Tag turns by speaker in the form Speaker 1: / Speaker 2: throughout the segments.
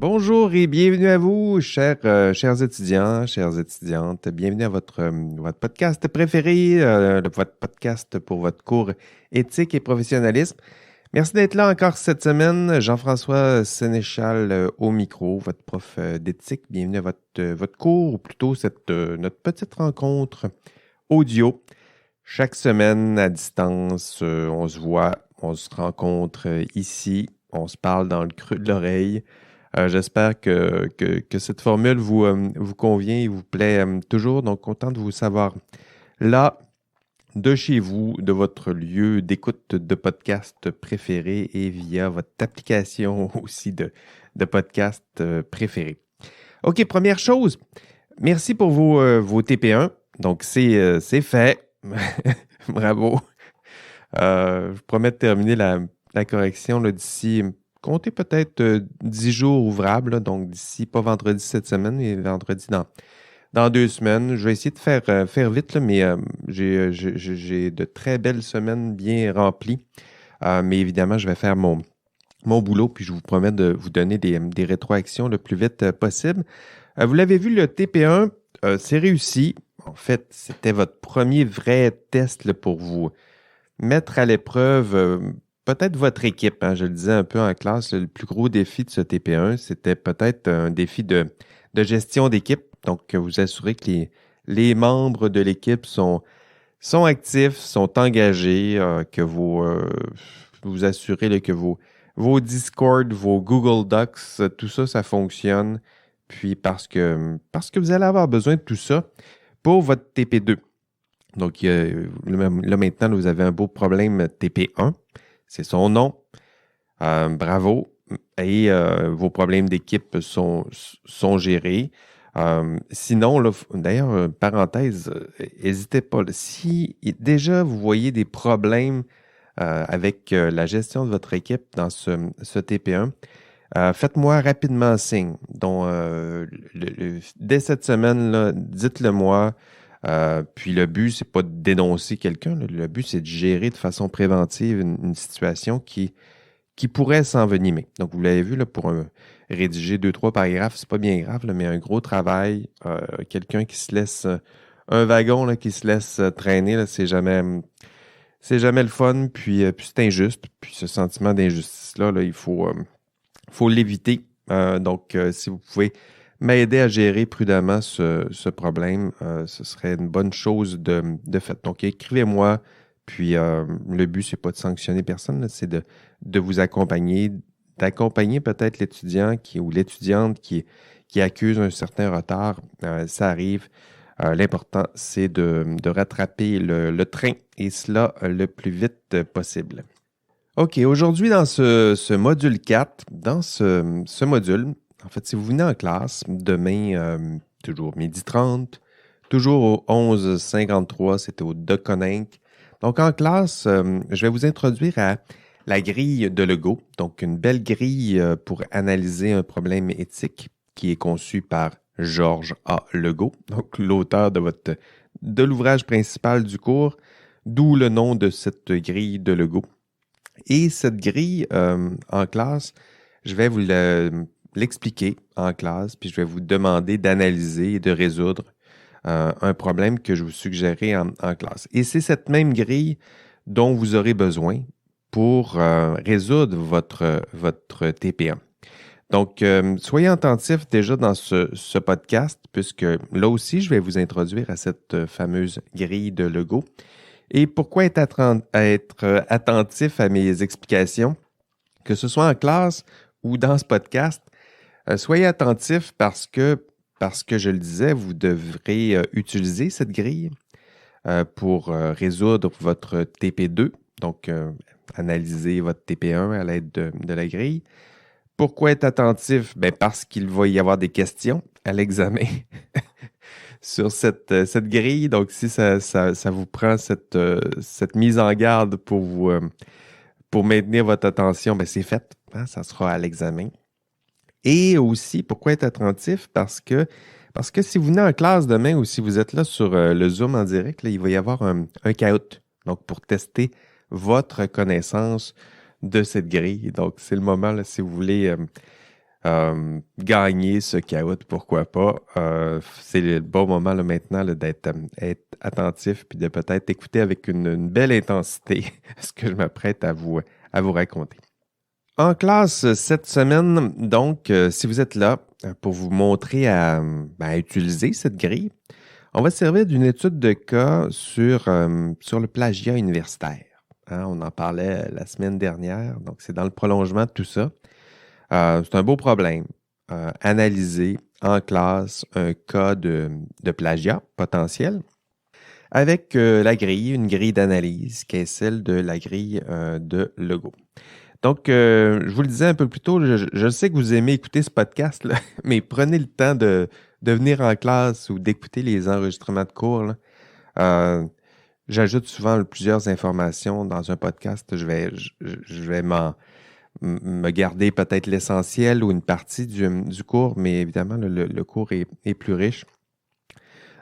Speaker 1: Bonjour et bienvenue à vous, chers étudiants, chères étudiantes. Bienvenue à votre podcast préféré, votre podcast pour votre cours éthique et professionnalisme. Merci d'être là encore cette semaine. Jean-François Sénéchal au micro, votre prof d'éthique. Bienvenue à votre cours, ou plutôt notre petite rencontre audio. Chaque semaine à distance, on se voit, on se rencontre ici, on se parle dans le creux de l'oreille. J'espère que cette formule vous convient et vous plaît toujours. Donc, content de vous savoir là, de chez vous, de votre lieu d'écoute de podcast préféré et via votre application aussi de podcast préféré. OK, première chose, merci pour vos TP1. Donc, c'est fait. Bravo. Je promets de terminer la correction là, d'ici... Comptez peut-être 10 jours ouvrables, là, donc d'ici, pas vendredi cette semaine, mais vendredi dans 2 semaines. Je vais essayer de faire vite, là, mais j'ai de très belles semaines bien remplies. Mais évidemment, je vais faire mon boulot, puis je vous promets de vous donner des rétroactions le plus vite possible. Vous l'avez vu, le TP1, c'est réussi. En fait, c'était votre premier vrai test là, pour vous mettre à l'épreuve peut-être votre équipe. Hein, je le disais un peu en classe, le plus gros défi de ce TP1, c'était peut-être un défi de gestion d'équipe. Donc, vous assurez que les membres de l'équipe sont actifs, sont engagés, que vous assurez là, que vos Discord, vos Google Docs, tout ça, ça fonctionne. Puis parce que vous allez avoir besoin de tout ça pour votre TP2. Donc, là maintenant, vous avez un beau problème TP1. C'est son nom. Bravo. Et vos problèmes d'équipe sont gérés. Sinon, là, d'ailleurs, parenthèse, n'hésitez pas. Si déjà vous voyez des problèmes avec la gestion de votre équipe dans ce TP1, faites-moi rapidement signe. Donc, dès cette semaine-là, dites-le moi. Puis le but, c'est pas de dénoncer quelqu'un. Là. Le but, c'est de gérer de façon préventive une situation qui pourrait s'envenimer. Donc, vous l'avez vu, là, pour rédiger 2-3 paragraphes, c'est pas bien grave, là, mais un gros travail, quelqu'un qui se laisse, un wagon là, qui se laisse traîner, là, c'est jamais le fun, puis c'est injuste. Puis ce sentiment d'injustice-là, là, il faut l'éviter. Donc, si vous pouvez m'aider à gérer prudemment ce problème, ce serait une bonne chose de fait. Donc, écrivez-moi, puis le but, c'est pas de sanctionner personne, là, c'est de vous accompagner, d'accompagner peut-être l'étudiant ou l'étudiante qui accuse un certain retard. Ça arrive. L'important, c'est de rattraper le train, et cela le plus vite possible. OK, aujourd'hui, dans ce module 4, dans ce module, en fait, si vous venez en classe, demain, toujours 12h30, toujours au 11h53, c'était au Deconinck. Donc, en classe, je vais vous introduire à la grille de Legault, donc une belle grille pour analyser un problème éthique qui est conçue par Georges A. Legault, donc l'auteur de l'ouvrage principal du cours, d'où le nom de cette grille de Legault. Et cette grille en classe, je vais vous l'expliquer en classe, puis je vais vous demander d'analyser et de résoudre un problème que je vous suggérais en classe. Et c'est cette même grille dont vous aurez besoin pour résoudre votre TP1. Donc, soyez attentifs déjà dans ce podcast, puisque là aussi, je vais vous introduire à cette fameuse grille de Legault. Et pourquoi être attentif à mes explications, que ce soit en classe ou dans ce podcast, soyez attentif parce que, je le disais, vous devrez utiliser cette grille pour résoudre votre TP2, donc analyser votre TP1 à l'aide de la grille. Pourquoi être attentif? Ben parce qu'il va y avoir des questions à l'examen sur cette grille. Donc, si ça vous prend cette mise en garde pour maintenir votre attention, ben c'est fait. Hein, ça sera à l'examen. Et aussi, pourquoi être attentif? Parce que si vous venez en classe demain ou si vous êtes là sur le Zoom en direct, là, il va y avoir un caout. Donc, pour tester votre connaissance de cette grille. Donc, c'est le moment, là, si vous voulez gagner ce chaos, pourquoi pas. C'est le bon moment là, maintenant là, d'être être attentif puis de peut-être écouter avec une belle intensité ce que je m'apprête à vous raconter. En classe cette semaine, donc, si vous êtes là pour vous montrer à utiliser cette grille, on va se servir d'une étude de cas sur le plagiat universitaire. Hein, on en parlait la semaine dernière, donc c'est dans le prolongement de tout ça. C'est un beau problème. Analyser en classe un cas de plagiat potentiel avec une grille d'analyse qui est celle de la grille de Legault. Donc, je vous le disais un peu plus tôt, je sais que vous aimez écouter ce podcast, là, mais prenez le temps de venir en classe ou d'écouter les enregistrements de cours. Là. J'ajoute souvent plusieurs informations dans un podcast. Je vais me garder peut-être l'essentiel ou une partie du cours, mais évidemment, le cours est plus riche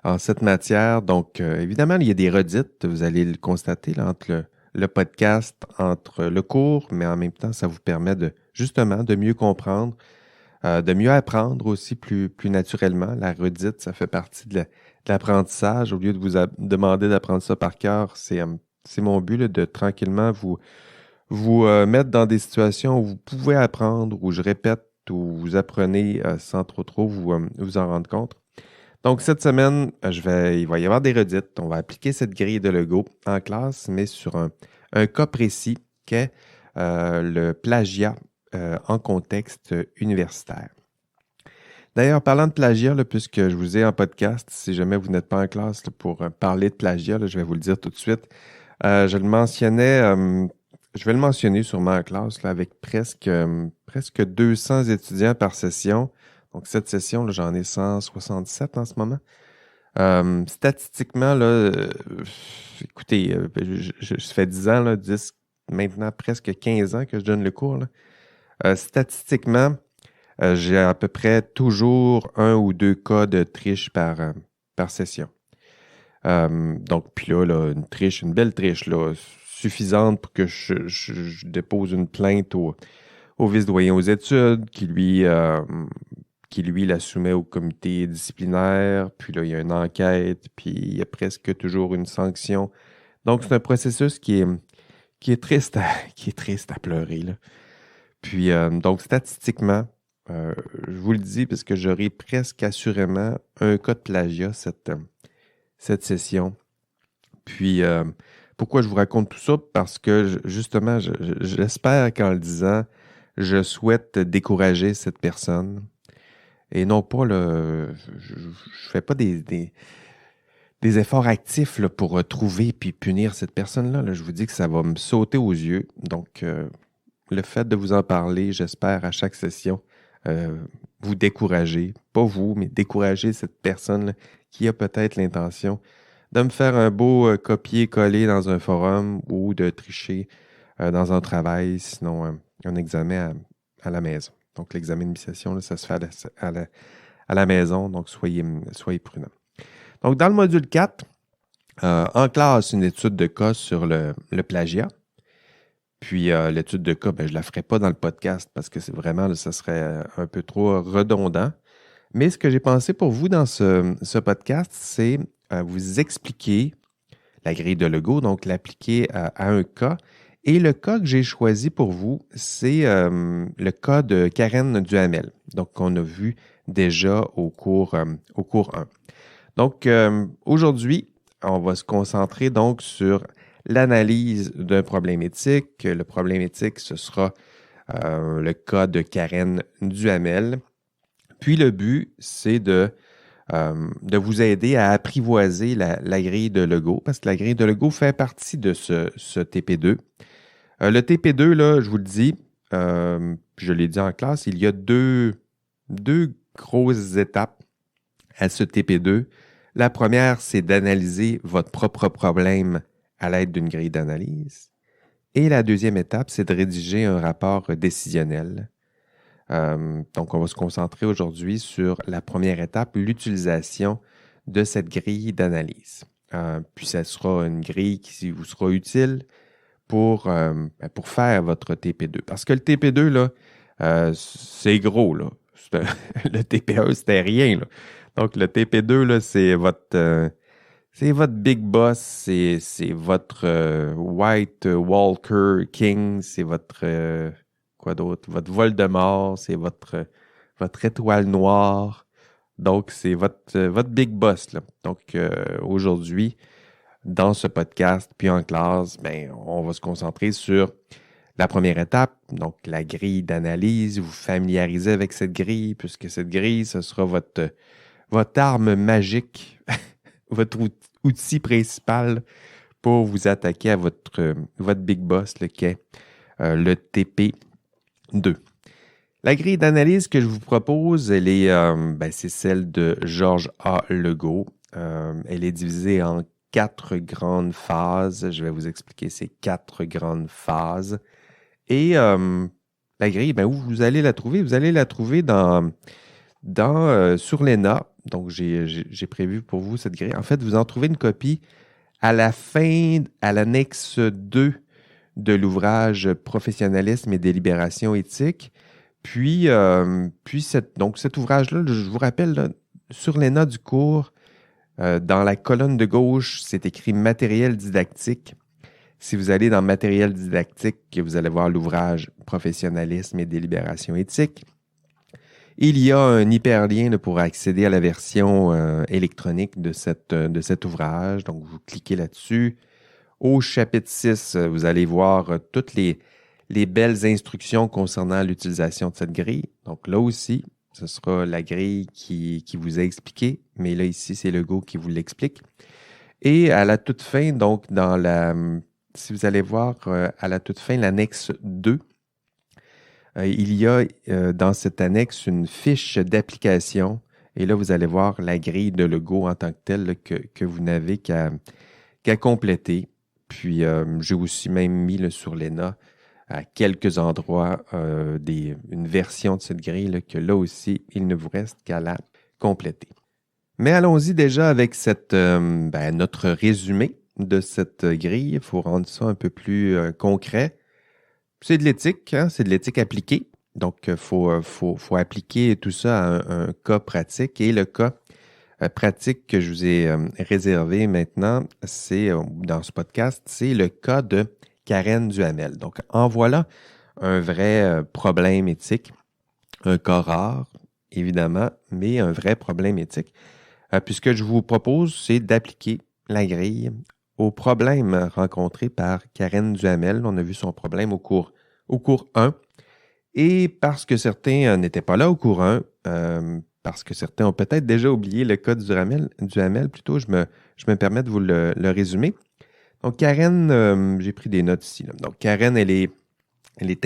Speaker 1: en cette matière. Donc, évidemment, il y a des redites, vous allez le constater là, entre le podcast, entre le cours, mais en même temps, ça vous permet justement de mieux comprendre, de mieux apprendre aussi plus naturellement. La redite, ça fait partie de l'apprentissage. Au lieu de vous demander d'apprendre ça par cœur, c'est mon but là, de tranquillement vous mettre dans des situations où vous pouvez apprendre, où je répète, où vous apprenez sans trop vous en rendre compte. Donc, cette semaine, il va y avoir des redites. On va appliquer cette grille de Legault en classe, mais sur un cas précis qu'est le plagiat en contexte universitaire. D'ailleurs, parlant de plagiat, là, puisque je vous ai en podcast, si jamais vous n'êtes pas en classe là, pour parler de plagiat, là, je vais vous le dire tout de suite. Je vais le mentionner sûrement en classe là, avec presque 200 étudiants par session. Donc, cette session, là, j'en ai 167 en ce moment. Statistiquement, là, écoutez, ça fait 10 ans, là, 10, maintenant presque 15 ans que je donne le cours. Là. Statistiquement, j'ai à peu près toujours un ou deux cas de triche par session. Donc, puis là, une belle triche, là, suffisante pour que je dépose une plainte au vice-doyen aux études qui lui la soumet au comité disciplinaire, puis là, il y a une enquête, puis il y a presque toujours une sanction. Donc, c'est un processus qui est triste qui est triste à pleurer, là. Puis, donc, statistiquement, je vous le dis parce que j'aurai presque assurément un cas de plagiat cette session. Puis, pourquoi je vous raconte tout ça? Parce que, justement, j'espère qu'en le disant, je souhaite décourager cette personne. Et non pas, là, je fais pas des efforts actifs là, pour trouver puis punir cette personne-là. Là. Je vous dis que ça va me sauter aux yeux. Donc, le fait de vous en parler, j'espère, à chaque session, vous décourager. Pas vous, mais décourager cette personne là, qui a peut-être l'intention de me faire un beau copier-coller dans un forum ou de tricher dans un travail, sinon un examen à la maison. Donc, l'examen d'initiation, là, ça se fait à la maison, donc soyez prudents. Donc, dans le module 4, en classe, une étude de cas sur le plagiat. Puis, l'étude de cas, je ne la ferai pas dans le podcast parce que c'est vraiment, là, ça serait un peu trop redondant. Mais ce que j'ai pensé pour vous dans ce podcast, c'est vous expliquer la grille de Legault, donc l'appliquer à un cas. Et le cas que j'ai choisi pour vous, c'est le cas de Karen Duhamel, donc qu'on a vu déjà au cours 1. Donc, aujourd'hui, on va se concentrer donc sur l'analyse d'un problème éthique. Le problème éthique, ce sera le cas de Karen Duhamel. Puis le but, c'est de vous aider à apprivoiser la grille de Legault, parce que la grille de Legault fait partie de ce TP2. Le TP2, là, je vous le dis, je l'ai dit en classe, il y a deux grosses étapes à ce TP2. La première, c'est d'analyser votre propre problème à l'aide d'une grille d'analyse. Et la deuxième étape, c'est de rédiger un rapport décisionnel. Donc, on va se concentrer aujourd'hui sur la première étape, l'utilisation de cette grille d'analyse. Puis, ça sera une grille qui vous sera utile pour faire votre TP2. Parce que le TP2, là, C'est gros, là. Le TP1, c'était rien, là. Donc, le TP2, là, c'est votre Big Boss, c'est votre White Walker King, c'est votre quoi d'autre? Votre Voldemort, c'est votre étoile noire. Donc, c'est votre Big Boss, là. Donc, aujourd'hui, dans ce podcast, puis en classe, ben, on va se concentrer sur la première étape, donc la grille d'analyse. Vous familiarisez avec cette grille, puisque cette grille, ce sera votre arme magique, votre outil principal pour vous attaquer à votre Big Boss, qui est le TP2. La grille d'analyse que je vous propose, c'est celle de Georges A. Legault. Elle est divisée en 4 grandes phases. Je vais vous expliquer ces 4 grandes phases. Et la grille, où vous allez la trouver? Vous allez la trouver sur l'ENA. Donc, j'ai prévu pour vous cette grille. En fait, vous en trouvez une copie à la fin, à l'annexe 2 de l'ouvrage Professionnalisme et délibération éthique. Puis cet ouvrage-là, je vous rappelle, là, sur l'ENA du cours, dans la colonne de gauche, c'est écrit matériel didactique. Si vous allez dans matériel didactique, vous allez voir l'ouvrage Professionnalisme et délibération éthique. Il y a un hyperlien là, pour accéder à la version électronique de cet ouvrage. Donc, vous cliquez là-dessus. Au chapitre 6, vous allez voir toutes les belles instructions concernant l'utilisation de cette grille. Donc, là aussi, ce sera la grille qui vous a expliqué, mais là, ici, c'est Legault qui vous l'explique. Et à la toute fin, donc, si vous allez voir à la toute fin, l'annexe 2, il y a dans cette annexe une fiche d'application. Et là, vous allez voir la grille de Legault en tant que telle là, que vous n'avez qu'à compléter. Puis, j'ai aussi même mis là, sur l'ENA à quelques endroits une version de cette grille là, que là aussi, il ne vous reste qu'à la compléter. Mais allons-y déjà avec notre résumé de cette grille. Il faut rendre ça un peu plus concret. C'est de l'éthique, hein? C'est de l'éthique appliquée. Donc, il faut appliquer tout ça à un cas pratique. Et le cas pratique que je vous ai réservé maintenant, c'est dans ce podcast, c'est le cas de Karen Duhamel. Donc, en voilà un vrai problème éthique, un cas rare, évidemment, mais un vrai problème éthique. Puisque je vous propose, c'est d'appliquer la grille au problème rencontré par Karen Duhamel. On a vu son problème au cours 1. Et parce que certains n'étaient pas là au cours 1, parce que certains ont peut-être déjà oublié le cas Duhamel plutôt, je me permets de vous le résumer. Donc, Karen, j'ai pris des notes ici, là. Donc, Karen, elle est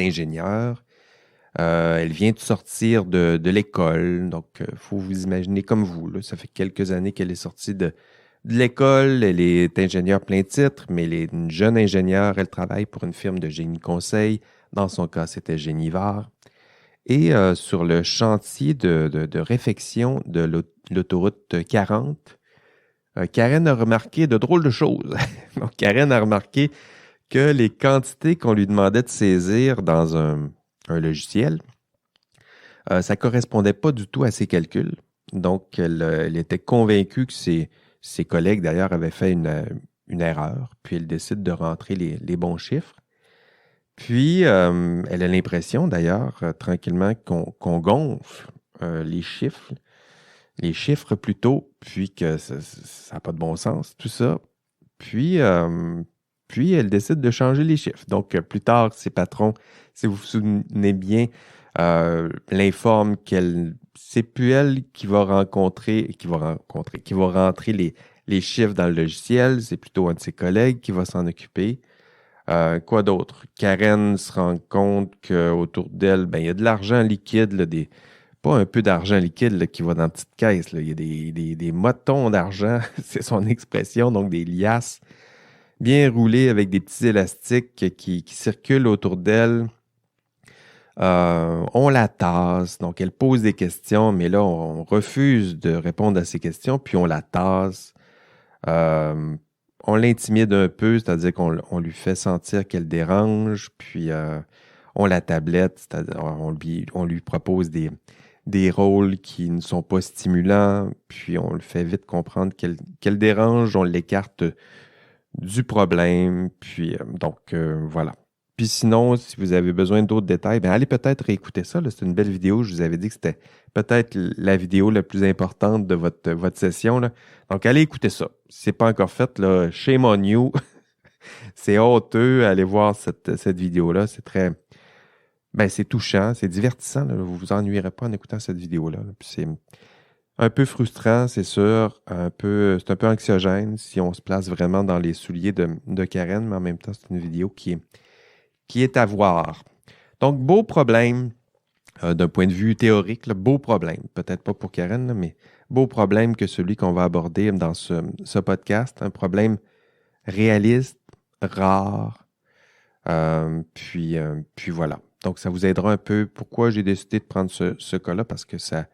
Speaker 1: ingénieure. Elle vient de sortir de l'école. Donc, il faut vous imaginer comme vous, là. Ça fait quelques années qu'elle est sortie de l'école. Elle est ingénieure plein titre, mais elle est une jeune ingénieure. Elle travaille pour une firme de génie conseil. Dans son cas, c'était Génivard. Et sur le chantier de réfection de l'autoroute 40, Karen a remarqué de drôles de choses. Donc, Karen a remarqué que les quantités qu'on lui demandait de saisir dans un logiciel, ça ne correspondait pas du tout à ses calculs. Donc, elle était convaincue que ses collègues, d'ailleurs, avaient fait une erreur. Puis, elle décide de rentrer les bons chiffres. Puis, elle a l'impression, d'ailleurs, tranquillement, qu'on gonfle les chiffres plutôt, puis que ça n'a pas de bon sens, tout ça. Puis elle décide de changer les chiffres. Donc, plus tard, ses patrons, si vous vous souvenez bien, l'informent qu'elle, c'est plus elle qui va rentrer les chiffres dans le logiciel, c'est plutôt un de ses collègues qui va s'en occuper. Quoi d'autre? Karen se rend compte qu'autour d'elle, il y a de l'argent liquide, là, pas un peu d'argent liquide là, qui va dans la petite caisse. Là. Il y a des motons d'argent, c'est son expression, donc des liasses bien roulées avec des petits élastiques qui circulent autour d'elle. On la tasse, donc elle pose des questions, mais là, on refuse de répondre à ces questions, puis on la tasse. On l'intimide un peu, c'est-à-dire qu'on lui fait sentir qu'elle dérange, puis ont la tablette, c'est-à-dire on lui propose des rôles qui ne sont pas stimulants, puis on le fait vite comprendre qu'elle dérange, on l'écarte du problème, puis voilà. Puis sinon, si vous avez besoin d'autres détails, bien, allez peut-être réécouter ça. Là. C'est une belle vidéo. Je vous avais dit que c'était peut-être la vidéo la plus importante de votre session. Là. Donc, allez écouter ça. Si ce n'est pas encore fait, là, shame on you. C'est honteux. Allez voir cette vidéo-là. C'est c'est touchant, c'est divertissant. Là. Vous vous ennuierez pas en écoutant cette vidéo-là. Puis c'est un peu frustrant, c'est sûr. C'est un peu anxiogène si on se place vraiment dans les souliers de Karen, mais en même temps, c'est une vidéo qui est à voir. Donc, beau problème d'un point de vue théorique, là, beau problème. Peut-être pas pour Karen, là, mais beau problème que celui qu'on va aborder dans ce podcast. Un problème réaliste, rare. Puis voilà. Donc, ça vous aidera un peu. Pourquoi j'ai décidé de prendre ce cas-là? Parce que ça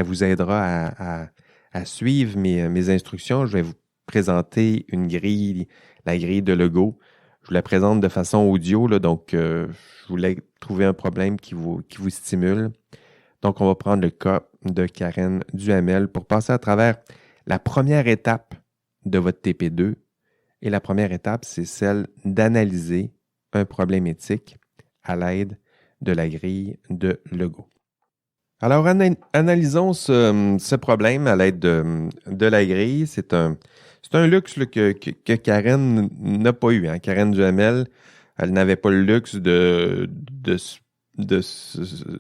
Speaker 1: vous aidera à suivre mes instructions. Je vais vous présenter la grille de Lego. Je vous la présente de façon audio, là, donc je voulais trouver un problème qui vous stimule. Donc, on va prendre le cas de Karen Duhamel pour passer à travers la première étape de votre TP2. Et la première étape, c'est celle d'analyser un problème éthique à l'aide de la grille de Lego. Alors, analysons ce problème à l'aide de la grille. C'est un luxe là, que Karen n'a pas eu. Hein. Karen Duhamel, elle n'avait pas le luxe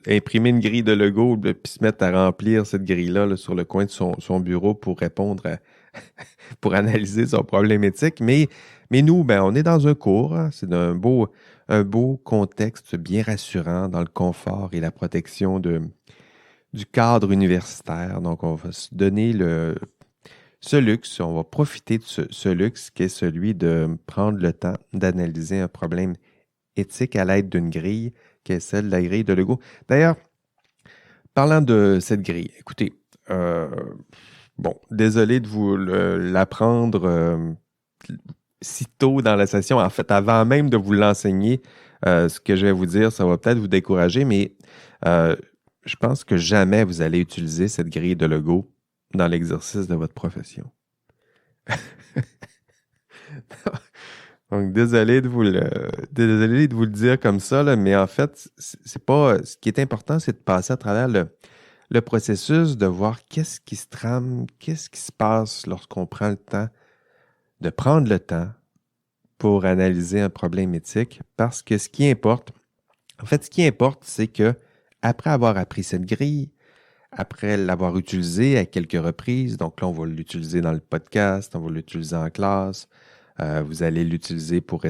Speaker 1: imprimer une grille de Lego puis se mettre à remplir cette grille-là là, sur le coin de son bureau pour répondre pour analyser son problème éthique. Mais nous, on est dans un cours. Hein. C'est un beau contexte bien rassurant dans le confort et la protection du cadre universitaire. Donc, on va se donner ce luxe, on va profiter de ce luxe qui est celui de prendre le temps d'analyser un problème éthique à l'aide d'une grille, qui est celle de la grille de Lego. D'ailleurs, parlant de cette grille, écoutez, désolé de vous l'apprendre si tôt dans la session. En fait, avant même de vous l'enseigner, ce que je vais vous dire, ça va peut-être vous décourager, mais je pense que jamais vous allez utiliser cette grille de Lego dans l'exercice de votre profession. Donc, désolé de vous le dire comme ça, là, mais en fait, c'est pas. Ce qui est important, c'est de passer à travers le processus, de voir qu'est-ce qui se trame, qu'est-ce qui se passe lorsqu'on prend le temps de prendre le temps pour analyser un problème éthique, parce que ce qui importe, c'est que après avoir appris cette grille, après l'avoir utilisée à quelques reprises, donc là, on va l'utiliser dans le podcast, on va l'utiliser en classe, vous allez l'utiliser pour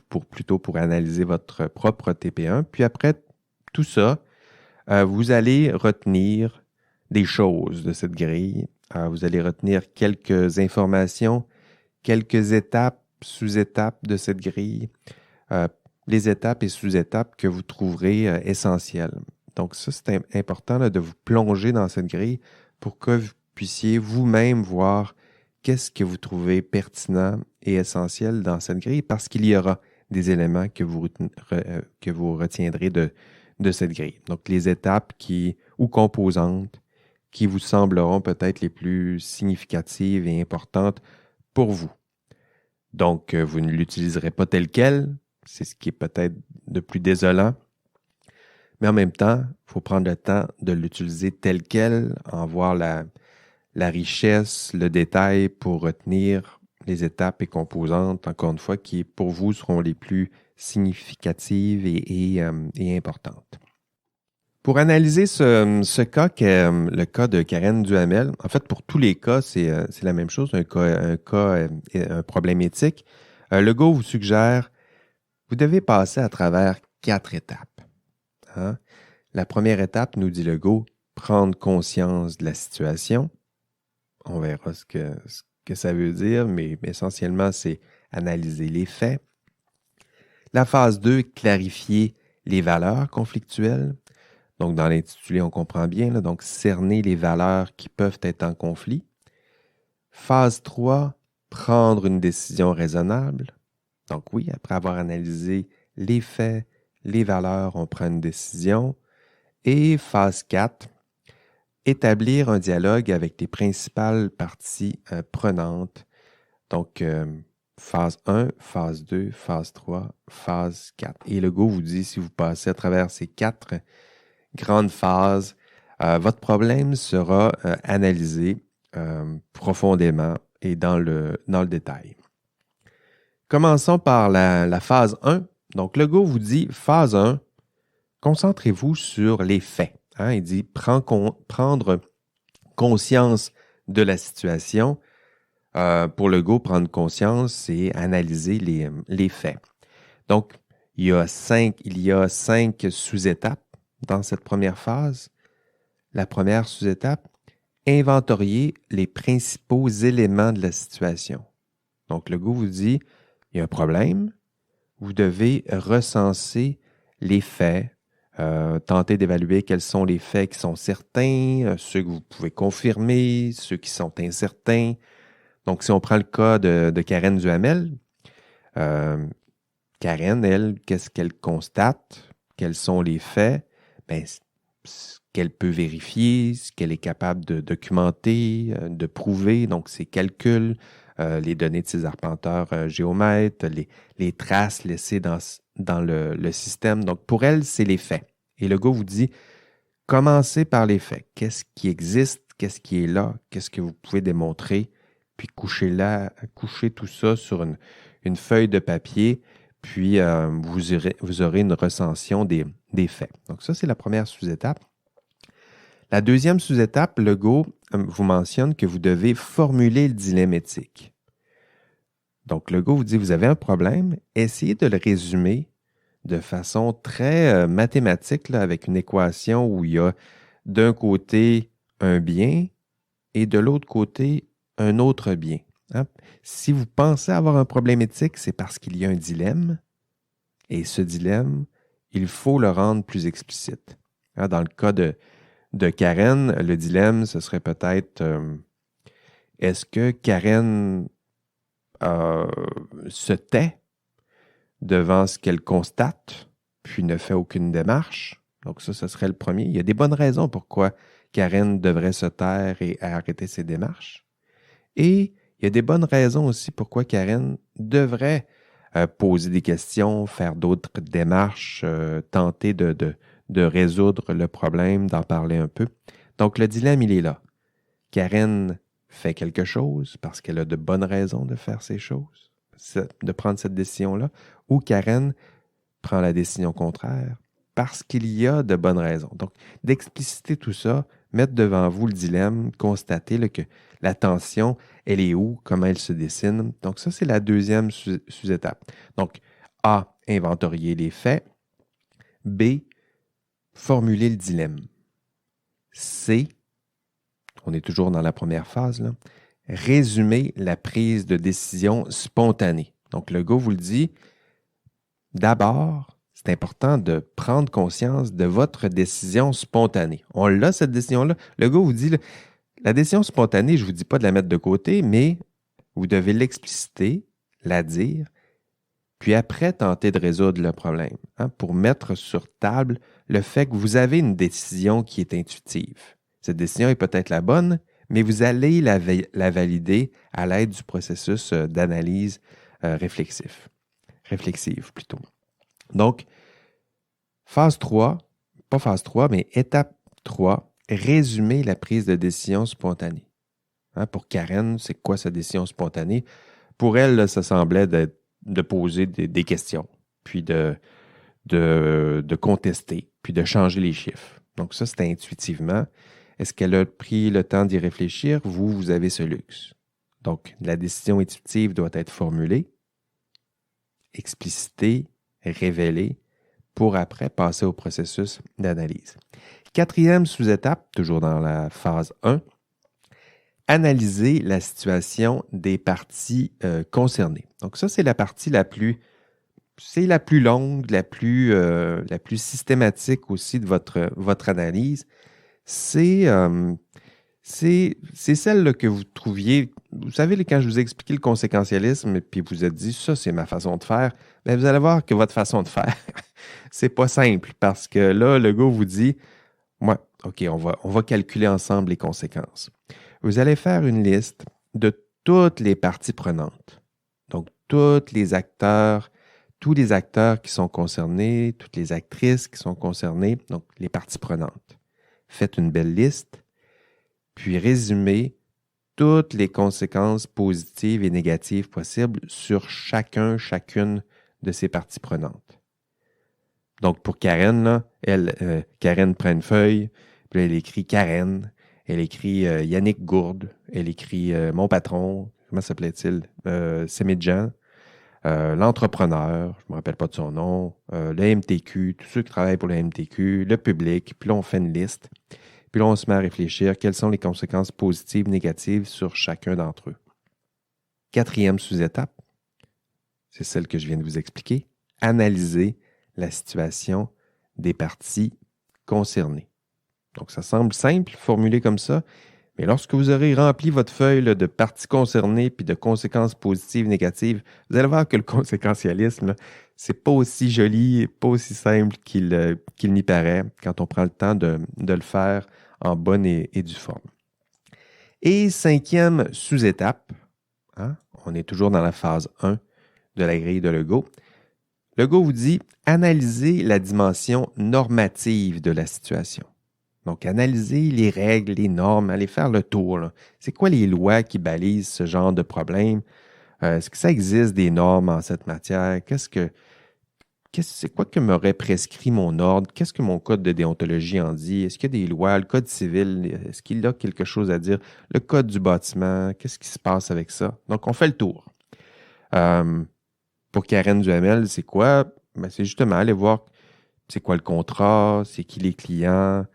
Speaker 1: pour analyser votre propre TP1. Puis après tout ça, vous allez retenir des choses de cette grille. Vous allez retenir quelques informations, quelques étapes, sous-étapes de cette grille, les étapes et sous-étapes que vous trouverez essentielles. Donc ça, c'est important là, de vous plonger dans cette grille pour que vous puissiez vous-même voir qu'est-ce que vous trouvez pertinent et essentiel dans cette grille, parce qu'il y aura des éléments que vous retiendrez de cette grille. Donc les étapes ou composantes qui vous sembleront peut-être les plus significatives et importantes pour vous. Donc, vous ne l'utiliserez pas tel quel, c'est ce qui est peut-être de plus désolant, mais en même temps, il faut prendre le temps de l'utiliser tel quel, en voir la richesse, le détail pour retenir les étapes et composantes, encore une fois, qui pour vous seront les plus significatives et importantes. Pour analyser ce cas, qui est le cas de Karen Duhamel, en fait, pour tous les cas, c'est la même chose, un problème éthique. Lego vous suggère, vous devez passer à travers 4 étapes. Hein? La première étape, nous dit Lego, prendre conscience de la situation. On verra ce que ça veut dire, mais essentiellement, c'est analyser les faits. La phase 2, clarifier les valeurs conflictuelles. Donc, dans l'intitulé, on comprend bien, là, donc cerner les valeurs qui peuvent être en conflit. Phase 3, prendre une décision raisonnable. Donc oui, après avoir analysé les faits, les valeurs, on prend une décision. Et phase 4, établir un dialogue avec les principales parties prenantes. Donc, phase 1, phase 2, phase 3, phase 4. Et le go vous dit, si vous passez à travers ces 4 grandes phases, votre problème sera analysé profondément et dans le détail. Commençons par la phase 1. Donc, le go vous dit, phase 1, concentrez-vous sur les faits. Hein? Il dit prendre conscience de la situation. Pour le go, prendre conscience, c'est analyser les faits. Donc, il y a 5 sous-étapes dans cette première phase. La première sous-étape, inventorier les principaux éléments de la situation. Donc, le go vous dit, il y a un problème, vous devez recenser les faits, tenter d'évaluer quels sont les faits qui sont certains, ceux que vous pouvez confirmer, ceux qui sont incertains. Donc, si on prend le cas de Karen Duhamel, Karen, elle, qu'est-ce qu'elle constate? Quels sont les faits? Bien, ce qu'elle peut vérifier, ce qu'elle est capable de documenter, de prouver, donc ses calculs, les données de ses arpenteurs géomètres, les traces laissées dans le système. Donc, pour elle, c'est les faits. Et le gars vous dit, commencez par les faits. Qu'est-ce qui existe? Qu'est-ce qui est là? Qu'est-ce que vous pouvez démontrer? Puis couchez tout ça sur une feuille de papier, puis vous aurez une recension des faits. Donc ça, c'est la première sous-étape. La deuxième sous-étape, le go vous mentionne que vous devez formuler le dilemme éthique. Donc le go vous dit, vous avez un problème, essayez de le résumer de façon très mathématique, là, avec une équation où il y a d'un côté un bien et de l'autre côté un autre bien. Hein? Si vous pensez avoir un problème éthique, c'est parce qu'il y a un dilemme. Et ce dilemme, il faut le rendre plus explicite. Hein? Dans le cas de Karen, le dilemme, ce serait peut-être est-ce que Karen se tait devant ce qu'elle constate, puis ne fait aucune démarche? Donc ça, ce serait le premier. Il y a des bonnes raisons pourquoi Karen devrait se taire et arrêter ses démarches. Et il y a des bonnes raisons aussi pourquoi Karen devrait poser des questions, faire d'autres démarches, tenter de résoudre le problème, d'en parler un peu. Donc, le dilemme, il est là. Karen fait quelque chose parce qu'elle a de bonnes raisons de faire ces choses, de prendre cette décision-là, ou Karen prend la décision contraire parce qu'il y a de bonnes raisons. Donc, d'expliciter tout ça, mettre devant vous le dilemme, constater là, que la tension, elle est où, comment elle se dessine. Donc, ça, c'est la deuxième sous-étape. Donc, A, inventorier les faits. B, formuler le dilemme. C, on est toujours dans la première phase, là, résumer la prise de décision spontanée. Donc, le gars vous le dit, d'abord, c'est important de prendre conscience de votre décision spontanée. On l'a, cette décision-là. Le gars vous dit, là, la décision spontanée, je ne vous dis pas de la mettre de côté, mais vous devez l'expliciter, la dire, puis après tenter de résoudre le problème, hein, pour mettre sur table le fait que vous avez une décision qui est intuitive. Cette décision est peut-être la bonne, mais vous allez la valider à l'aide du processus d'analyse réflexive plutôt. Donc, phase 3, pas phase 3, mais étape 3, résumer la prise de décision spontanée. Hein, pour Karen, c'est quoi sa décision spontanée? Pour elle, là, ça semblait de poser des questions, puis de contester, puis de changer les chiffres. Donc ça, c'était intuitivement. Est-ce qu'elle a pris le temps d'y réfléchir? Vous avez ce luxe. Donc, la décision intuitive doit être formulée, explicitée, révélée, pour après passer au processus d'analyse. Quatrième sous-étape, toujours dans la phase 1, analyser la situation des parties concernées. Donc ça, c'est la partie la plus longue, la plus systématique aussi de votre analyse. C'est c'est celle là, que vous trouviez. Vous savez, là, quand je vous ai expliqué le conséquentialisme, et puis vous vous êtes dit, ça, c'est ma façon de faire, bien, vous allez voir que votre façon de faire, c'est pas simple parce que là, le gars vous dit, ouais, OK, on va calculer ensemble les conséquences. Vous allez faire une liste de toutes les parties prenantes. Donc, tous les acteurs qui sont concernés, toutes les actrices qui sont concernées, donc les parties prenantes. Faites une belle liste, puis résumez toutes les conséquences positives et négatives possibles sur chacune de ces parties prenantes. Donc, pour Karen, là, Karen prend une feuille, puis là, elle écrit Karen, elle écrit Yannick Gourde, elle écrit mon patron, comment s'appelait-il? Semidjan, l'entrepreneur, je ne me rappelle pas de son nom, le MTQ, tous ceux qui travaillent pour le MTQ, le public, puis là, on fait une liste. Puis là, on se met à réfléchir quelles sont les conséquences positives, négatives sur chacun d'entre eux. 4e sous-étape, c'est celle que je viens de vous expliquer, analyser la situation des parties concernées. Donc, ça semble simple, formulé comme ça, mais lorsque vous aurez rempli votre feuille là, de parties concernées puis de conséquences positives, négatives, vous allez voir que le conséquentialisme, c'est pas aussi joli, pas aussi simple qu'il n'y paraît quand on prend le temps de le faire en bonne et due forme. Et 5e sous-étape, hein, on est toujours dans la phase 1 de la grille de Legault. Legault vous dit « Analysez la dimension normative de la situation ». Donc, analyser les règles, les normes, aller faire le tour. Là. C'est quoi les lois qui balisent ce genre de problème? Est-ce que ça existe des normes en cette matière? C'est quoi que m'aurait prescrit mon ordre? Qu'est-ce que mon code de déontologie en dit? Est-ce qu'il y a des lois? Le code civil, est-ce qu'il a quelque chose à dire? Le code du bâtiment, qu'est-ce qui se passe avec ça? Donc, on fait le tour. Pour Karen Duhamel, c'est quoi? Ben, c'est justement aller voir c'est quoi le contrat, c'est qui les clients,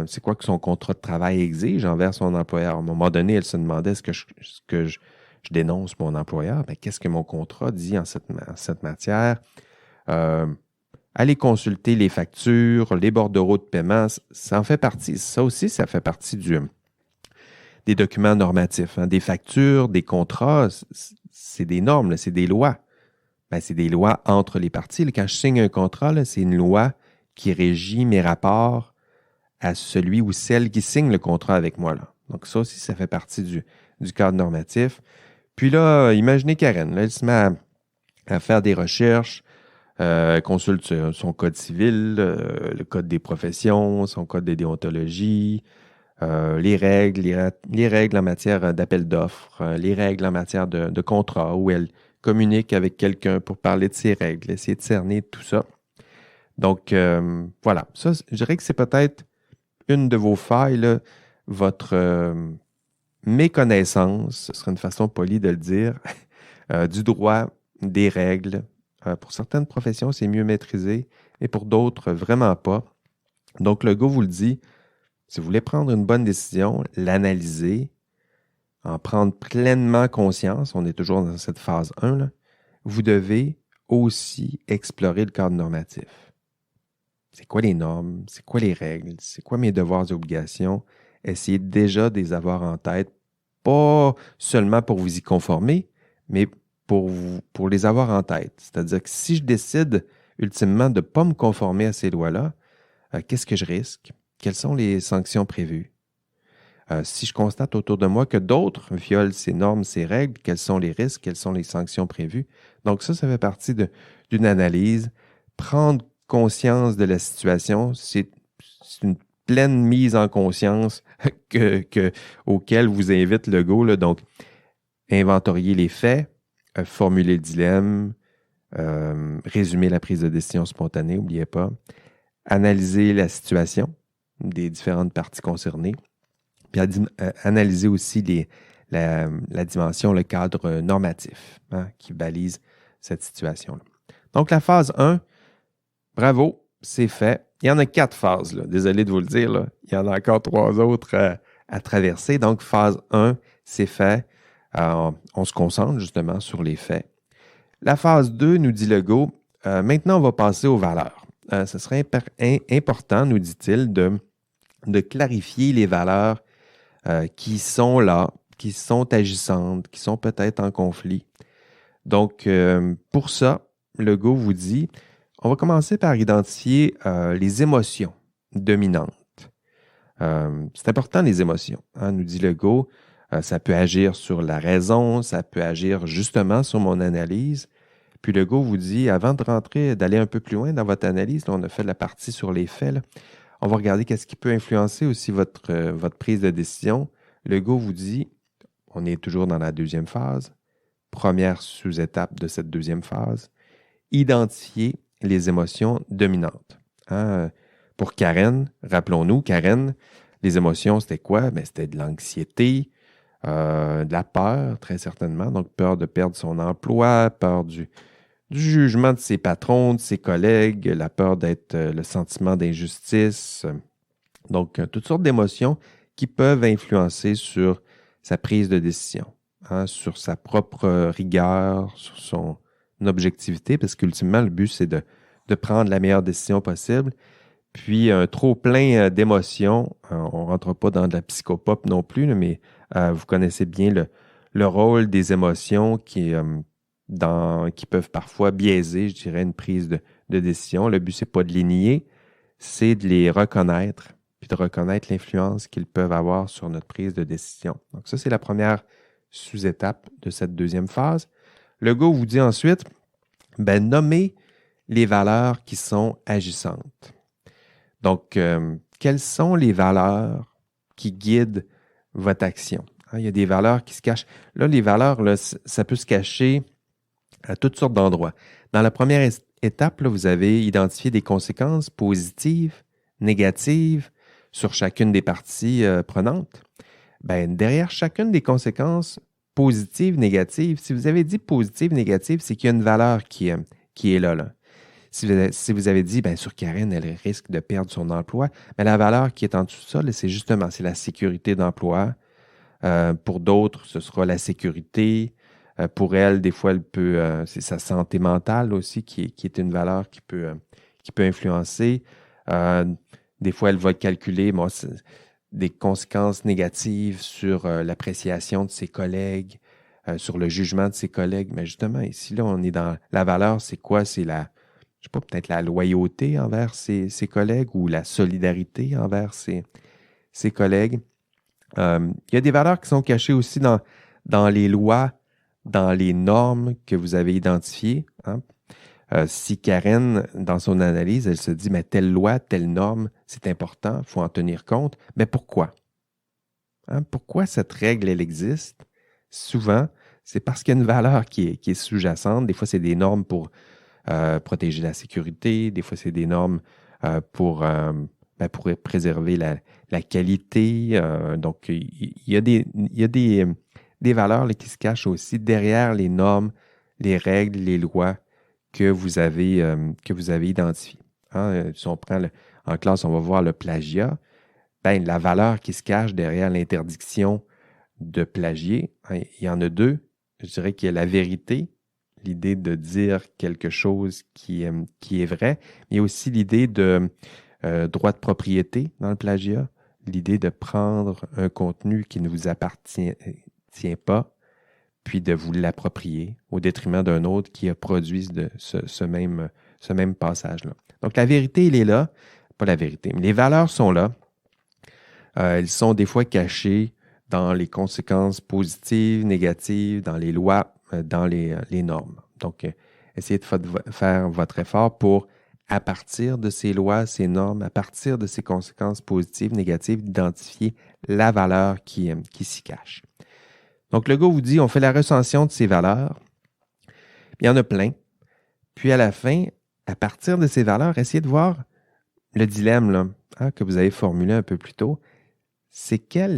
Speaker 1: c'est quoi que son contrat de travail exige envers son employeur. À un moment donné, elle se demandait est-ce que je dénonce mon employeur? Ben, qu'est-ce que mon contrat dit en cette matière? Aller consulter les factures, les bordereaux de paiement, ça en fait partie. Ça aussi, ça fait partie des documents normatifs. Hein. Des factures, des contrats, c'est des normes, là, c'est des lois. Ben, c'est des lois entre les parties. Là, quand je signe un contrat, là, c'est une loi qui régit mes rapports à celui ou celle qui signe le contrat avec moi. Là. Donc ça aussi, ça fait partie du cadre normatif. Puis là, imaginez Karen, là, elle se met à faire des recherches, consulte son code civil, le code des professions, son code de déontologie, les règles en matière d'appel d'offres, les règles en matière de contrat, où elle communique avec quelqu'un pour parler de ses règles, essayer de cerner tout ça. Donc, voilà. Ça, je dirais que c'est peut-être une de vos failles, là, votre méconnaissance, ce serait une façon polie de le dire, du droit, des règles. Pour certaines professions, c'est mieux maîtrisé, et pour d'autres, vraiment pas. Donc, Legault vous le dit, si vous voulez prendre une bonne décision, l'analyser, en prendre pleinement conscience, on est toujours dans cette phase 1, là, vous devez aussi explorer le cadre normatif. C'est quoi les normes? C'est quoi les règles? C'est quoi mes devoirs et obligations? Essayez déjà de les avoir en tête, pas seulement pour vous y conformer, mais pour les avoir en tête. C'est-à-dire que si je décide ultimement de ne pas me conformer à ces lois-là, qu'est-ce que je risque? Quelles sont les sanctions prévues? Si je constate autour de moi que d'autres violent ces normes, ces règles, quels sont les risques, quelles sont les sanctions prévues? Donc ça fait partie d'une analyse. Prendre conscience de la situation, c'est une pleine mise en conscience auquel vous invite Legault. Là. Donc, inventorier les faits, formuler le dilemme, résumer la prise de décision spontanée, n'oubliez pas, analyser la situation des différentes parties concernées, puis analyser aussi la dimension, le cadre normatif qui balise cette situation-là. Donc, la phase 1, bravo, c'est fait. Il y en a 4 phases, là. Désolé de vous le dire. Là. Il y en a encore 3 autres à traverser. Donc, phase 1, c'est fait. On se concentre justement sur les faits. La phase 2, nous dit Legault, maintenant, on va passer aux valeurs. Ce serait important, nous dit-il, de clarifier les valeurs qui sont là, qui sont agissantes, qui sont peut-être en conflit. Donc, pour ça, le go vous dit, on va commencer par identifier les émotions dominantes. C'est important, les émotions, hein, nous dit le go. Ça peut agir sur la raison, ça peut agir justement sur mon analyse. Puis le go vous dit, avant de rentrer, d'aller un peu plus loin dans votre analyse, là, on a fait la partie sur les faits, là, on va regarder qu'est-ce qui peut influencer aussi votre prise de décision. Le go vous dit, on est toujours dans la deuxième phase, première sous-étape de cette deuxième phase, identifier les émotions dominantes. Hein? Pour Karen, rappelons-nous, Karen, les émotions, c'était quoi? Bien, c'était de l'anxiété, de la peur, très certainement. Donc, peur de perdre son emploi, peur du jugement de ses patrons, de ses collègues, la peur d'être le sentiment d'injustice. Donc, toutes sortes d'émotions qui peuvent influencer sur sa prise de décision, hein, sur sa propre rigueur, sur son objectivité, parce qu'ultimement, le but, c'est de prendre la meilleure décision possible. Puis, un trop plein d'émotions, on ne rentre pas dans de la psychopop non plus, mais vous connaissez bien le rôle des émotions qui peuvent parfois biaiser, je dirais, une prise de décision. Le but, c'est pas de les nier, c'est de les reconnaître, puis de reconnaître l'influence qu'ils peuvent avoir sur notre prise de décision. Donc ça, c'est la première sous-étape de cette deuxième phase. Le go vous dit ensuite, nommez les valeurs qui sont agissantes. Donc, quelles sont les valeurs qui guident votre action? Hein, il y a des valeurs qui se cachent. Là, les valeurs, là, ça peut se cacher à toutes sortes d'endroits. Dans la première étape, là, vous avez identifié des conséquences positives, négatives sur chacune des parties prenantes. Derrière chacune des conséquences positives, négatives, si vous avez dit positive, négative, c'est qu'il y a une valeur qui est là. Si vous avez dit, sur Karen, elle risque de perdre son emploi, la valeur qui est en dessous de ça, c'est la sécurité d'emploi. Pour d'autres, ce sera la sécurité. Pour elle, des fois, c'est sa santé mentale aussi qui est une valeur qui peut influencer. Des fois, elle va calculer des conséquences négatives sur l'appréciation de ses collègues, sur le jugement de ses collègues. Mais justement, ici, là, on est dans la valeur, c'est quoi? C'est peut-être la loyauté envers ses collègues ou la solidarité envers ses collègues. Il y a des valeurs qui sont cachées aussi dans les lois, dans les normes que vous avez identifiées. Hein. Si Karen, dans son analyse, elle se dit, telle loi, telle norme, c'est important, il faut en tenir compte. Mais pourquoi? Hein, pourquoi cette règle, elle existe? Souvent, c'est parce qu'il y a une valeur qui est sous-jacente. Des fois, c'est des normes pour protéger la sécurité. Des fois, c'est des normes pour préserver la qualité. Donc, il y a des valeurs là, qui se cachent aussi derrière les normes, les règles, les lois que vous avez identifiées. Hein? Si on prend en classe, on va voir le plagiat. La valeur qui se cache derrière l'interdiction de plagier, hein, il y en a deux. Je dirais qu'il y a la vérité, l'idée de dire quelque chose qui est vrai, mais il y a aussi l'idée de droit de propriété dans le plagiat, l'idée de prendre un contenu qui ne vous appartient pas, puis de vous l'approprier au détriment d'un autre qui a produit ce même passage-là. Donc, la vérité, elle est là. Pas la vérité, mais les valeurs sont là. Elles sont des fois cachées dans les conséquences positives, négatives, dans les lois, dans les normes. Donc, essayez de faire votre effort pour, à partir de ces lois, ces normes, à partir de ces conséquences positives, négatives, d'identifier la valeur qui s'y cache. Donc, le gars vous dit, on fait la recension de ces valeurs. Il y en a plein. Puis, à la fin, à partir de ces valeurs, essayez de voir le dilemme là, hein, que vous avez formulé un peu plus tôt. C'est quelles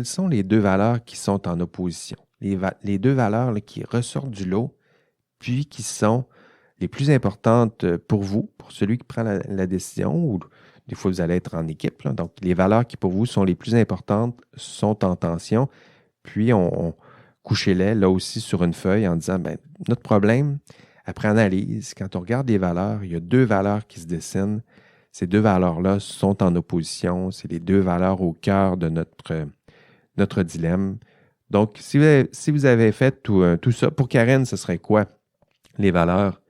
Speaker 1: sont les deux valeurs qui sont en opposition? Les deux valeurs là, qui ressortent du lot, puis qui sont les plus importantes pour vous, pour celui qui prend la décision, ou des fois vous allez être en équipe. Là. Donc, les valeurs qui pour vous sont les plus importantes sont en tension. Puis, on couchez-les là aussi sur une feuille en disant, notre problème, après analyse, quand on regarde les valeurs, il y a deux valeurs qui se dessinent. ces deux valeurs-là sont en opposition. C'est les deux valeurs au cœur de notre dilemme. Donc, si vous avez fait tout ça, pour Karen, ce serait quoi les valeurs?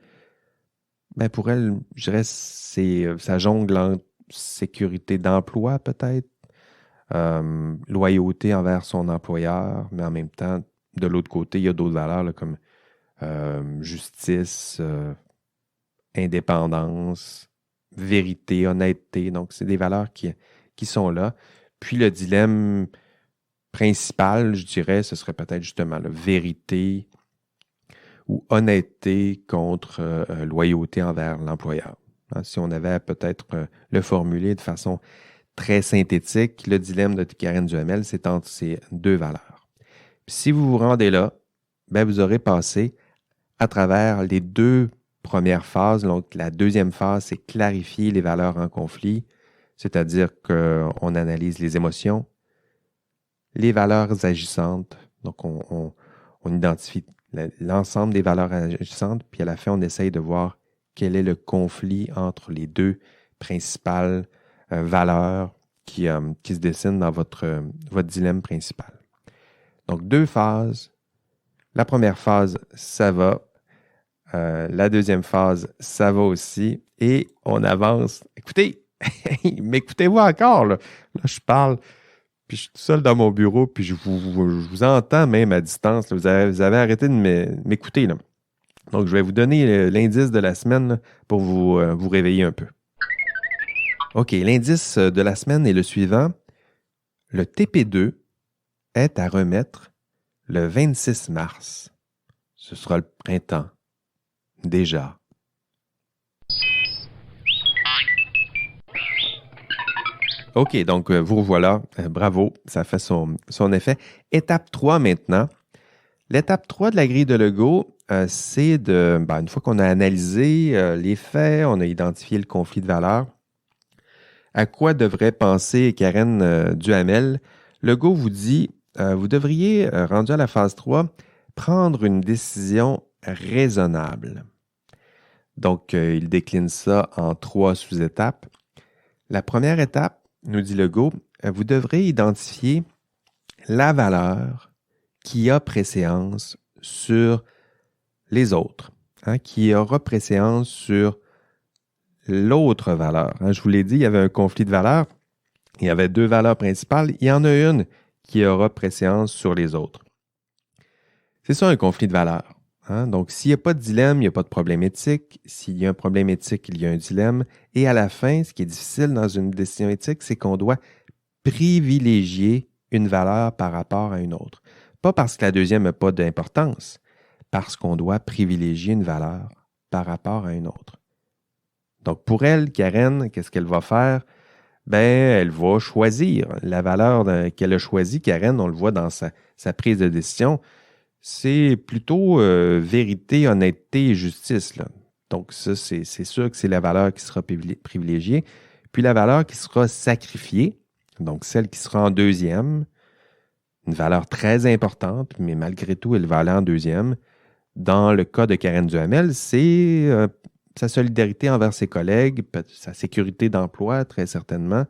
Speaker 1: Ben pour elle, je dirais, ça jongle entre sécurité d'emploi peut-être, loyauté envers son employeur, mais en même temps, de l'autre côté, il y a d'autres valeurs là, comme justice, indépendance, vérité, honnêteté. Donc, c'est des valeurs qui sont là. Puis le dilemme principal, je dirais, ce serait peut-être justement la vérité ou honnêteté contre loyauté envers l'employeur. Hein, si on avait peut-être le formuler de façon très synthétique, le dilemme de Karen Duhamel, c'est entre ces deux valeurs. Puis si vous vous rendez là, ben vous aurez passé à travers les deux premières phases. Donc, la deuxième phase, c'est clarifier les valeurs en conflit, c'est-à-dire qu'on analyse les émotions, les valeurs agissantes. Donc, on identifie l'ensemble des valeurs agissantes, puis à la fin, on essaye de voir quel est le conflit entre les deux principales valeurs qui se dessinent dans votre dilemme principal. Donc, deux phases. La première phase, ça va. La deuxième phase, ça va aussi. Et on avance. Écoutez, m'écoutez-vous encore, là? Là, je parle, puis je suis tout seul dans mon bureau, puis je vous entends même à distance. Là. Vous avez arrêté de m'écouter, là. Donc, je vais vous donner l'indice de la semaine là, pour vous réveiller un peu. OK, l'indice de la semaine est le suivant. Le TP2 est à remettre le 26 mars. Ce sera le printemps. Déjà. OK, donc vous revoilà. Bravo, ça fait son effet. Étape 3 maintenant. L'étape 3 de la grille de Legault, c'est une fois qu'on a analysé les faits, on a identifié le conflit de valeurs, à quoi devrait penser Karen Duhamel? Legault vous dit, vous devriez, rendu à la phase 3, prendre une décision raisonnable. Donc, il décline ça en 3 sous-étapes. La première étape, nous dit Legault, vous devrez identifier la valeur qui a préséance sur les autres, hein, qui aura préséance sur l'autre valeur. Hein, je vous l'ai dit, il y avait un conflit de valeurs. Il y avait 2 valeurs principales. Il y en a une qui aura préséance sur les autres. C'est ça un conflit de valeurs. Hein? Donc, s'il n'y a pas de dilemme, il n'y a pas de problème éthique. S'il y a un problème éthique, il y a un dilemme. Et à la fin, ce qui est difficile dans une décision éthique, c'est qu'on doit privilégier une valeur par rapport à une autre. Pas parce que la deuxième n'a pas d'importance, parce qu'on doit privilégier une valeur par rapport à une autre. Donc, pour elle, Karen, qu'est-ce qu'elle va faire? Ben, elle va choisir la valeur qu'elle a choisie. Karen, on le voit dans sa prise de décision, c'est plutôt vérité, honnêteté et justice. Là. Donc, ça, c'est sûr que c'est la valeur qui sera privilégiée. Puis la valeur qui sera sacrifiée, donc celle qui sera en deuxième, une valeur très importante, mais malgré tout, elle va aller en deuxième. Dans le cas de Karen Duhamel, c'est sa solidarité envers ses collègues, sa sécurité d'emploi, très certainement.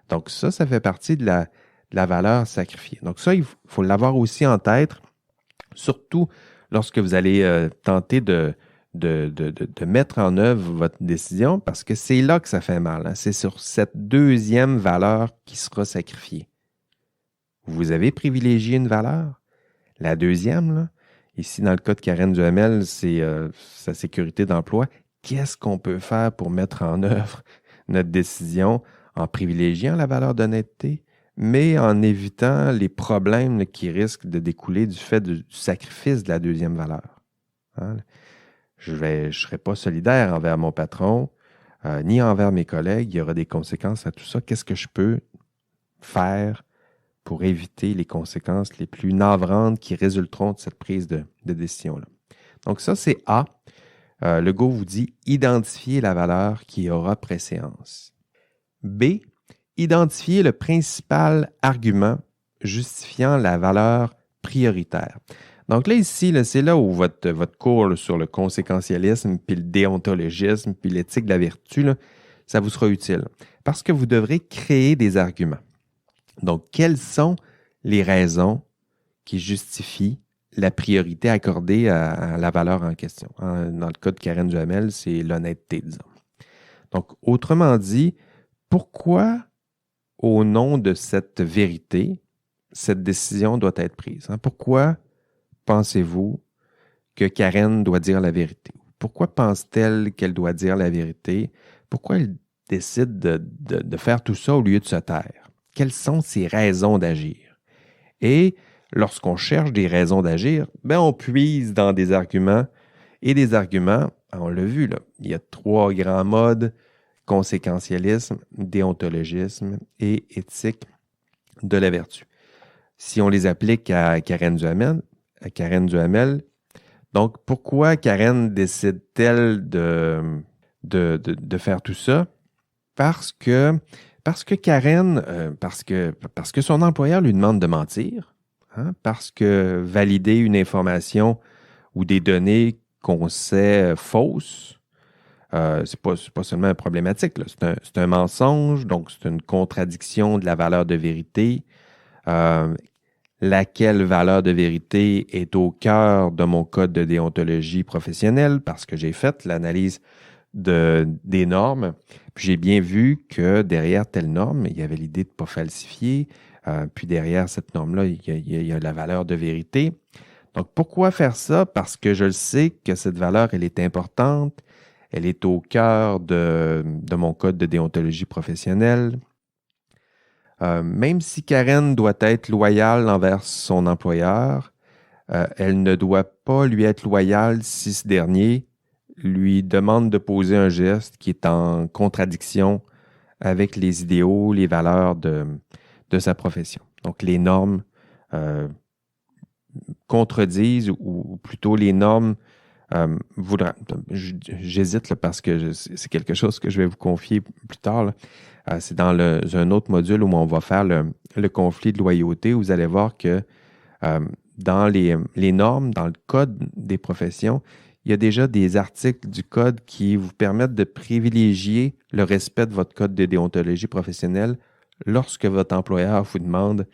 Speaker 1: Donc ça fait partie de la valeur sacrifiée. Donc ça, il faut l'avoir aussi en tête, surtout lorsque vous allez tenter de mettre en œuvre votre décision, parce que c'est là que ça fait mal. Hein. C'est sur cette deuxième valeur qui sera sacrifiée. Vous avez privilégié une valeur. La deuxième, là, ici, dans le cas de Karen Duhamel, c'est sa sécurité d'emploi. Qu'est-ce qu'on peut faire pour mettre en œuvre notre décision en privilégiant la valeur d'honnêteté, mais en évitant les problèmes là, qui risquent de découler du fait du sacrifice de la deuxième valeur? Hein? Je ne serai pas solidaire envers mon patron, ni envers mes collègues. Il y aura des conséquences à tout ça. Qu'est-ce que je peux faire pour éviter les conséquences les plus navrantes qui résulteront de cette prise de décision-là? Donc ça, c'est A. Legault vous dit « Identifier la valeur qui aura préséance ». B. Identifier le principal argument justifiant la valeur prioritaire. Donc là, ici, là, c'est là où votre cours là, sur le conséquentialisme, puis le déontologisme, puis l'éthique de la vertu, là, ça vous sera utile parce que vous devrez créer des arguments. Donc, quelles sont les raisons qui justifient la priorité accordée à la valeur en question? Dans le cas de Karen Duhamel, c'est l'honnêteté, disons. Donc, autrement dit, pourquoi, au nom de cette vérité, cette décision doit être prise? Pourquoi pensez-vous que Karen doit dire la vérité? Pourquoi pense-t-elle qu'elle doit dire la vérité? Pourquoi elle décide de faire tout ça au lieu de se taire? Quelles sont ses raisons d'agir? Et lorsqu'on cherche des raisons d'agir, on puise dans des arguments. Et des arguments, on l'a vu, là, il y a 3 grands modes: conséquentialisme, déontologisme et éthique de la vertu. Si on les applique à Karen Duhamel, donc pourquoi Karen décide-t-elle de faire tout ça? Parce que Karen, parce que son employeur lui demande de mentir, parce que valider une information ou des données qu'on sait fausses, c'est pas seulement problématique, là. C'est un mensonge, donc c'est une contradiction de la valeur de vérité. Laquelle valeur de vérité est au cœur de mon code de déontologie professionnelle parce que j'ai fait l'analyse des normes. Puis j'ai bien vu que derrière telle norme, il y avait l'idée de ne pas falsifier. Puis derrière cette norme-là, il y a la valeur de vérité. Donc, pourquoi faire ça? Parce que je le sais que cette valeur, elle est importante. Elle est au cœur de mon code de déontologie professionnelle. Même si Karen doit être loyale envers son employeur, elle ne doit pas lui être loyale si ce dernier lui demande de poser un geste qui est en contradiction avec les idéaux, les valeurs de sa profession. Donc, les normes contredisent, ou plutôt les normes voudraient... J'hésite là, parce que c'est quelque chose que je vais vous confier plus tard, là. C'est dans un autre module où on va faire le conflit de loyauté. Vous allez voir que dans les normes, dans le code des professions, il y a déjà des articles du code qui vous permettent de privilégier le respect de votre code de déontologie professionnelle lorsque votre employeur vous demande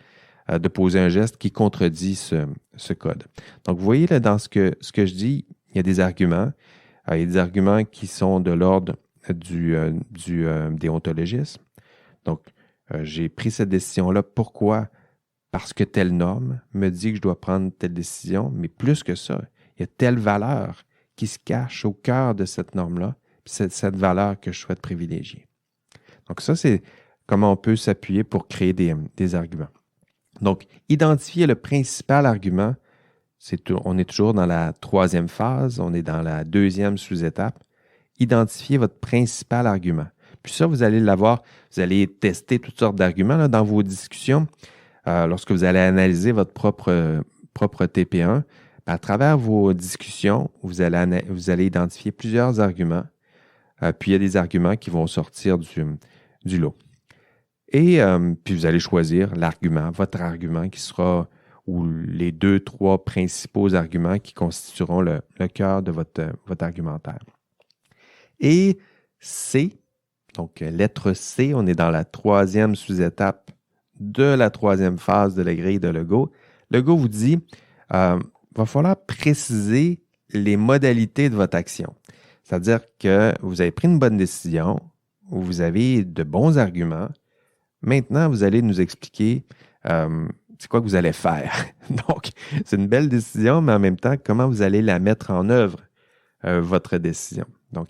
Speaker 1: de poser un geste qui contredit ce code. Donc, vous voyez là, dans ce que je dis, il y a des arguments. Il y a des arguments qui sont de l'ordre du déontologisme. Donc, j'ai pris cette décision-là. Pourquoi? Parce que telle norme me dit que je dois prendre telle décision, mais plus que ça, il y a telle valeur qui se cache au cœur de cette norme-là, puis c'est cette valeur que je souhaite privilégier. Donc ça, c'est comment on peut s'appuyer pour créer des arguments. Donc, identifier le principal argument, on est toujours dans la 3e phase, on est dans la 2e sous-étape. Identifiez votre principal argument. Puis ça, vous allez l'avoir, vous allez tester toutes sortes d'arguments là, dans vos discussions. Lorsque vous allez analyser votre propre TP1, à travers vos discussions, vous allez identifier plusieurs arguments. Puis il y a des arguments qui vont sortir du lot. Et puis vous allez choisir votre argument qui sera, ou les 2-3 principaux arguments qui constitueront le cœur de votre argumentaire. Et C, donc lettre C, on est dans la 3e sous-étape de la 3e phase de la grille de Legault. Legault vous dit, va falloir préciser les modalités de votre action. C'est-à-dire que vous avez pris une bonne décision, vous avez de bons arguments. Maintenant, vous allez nous expliquer c'est quoi que vous allez faire. Donc, c'est une belle décision, mais en même temps, comment vous allez la mettre en œuvre, votre décision. Donc,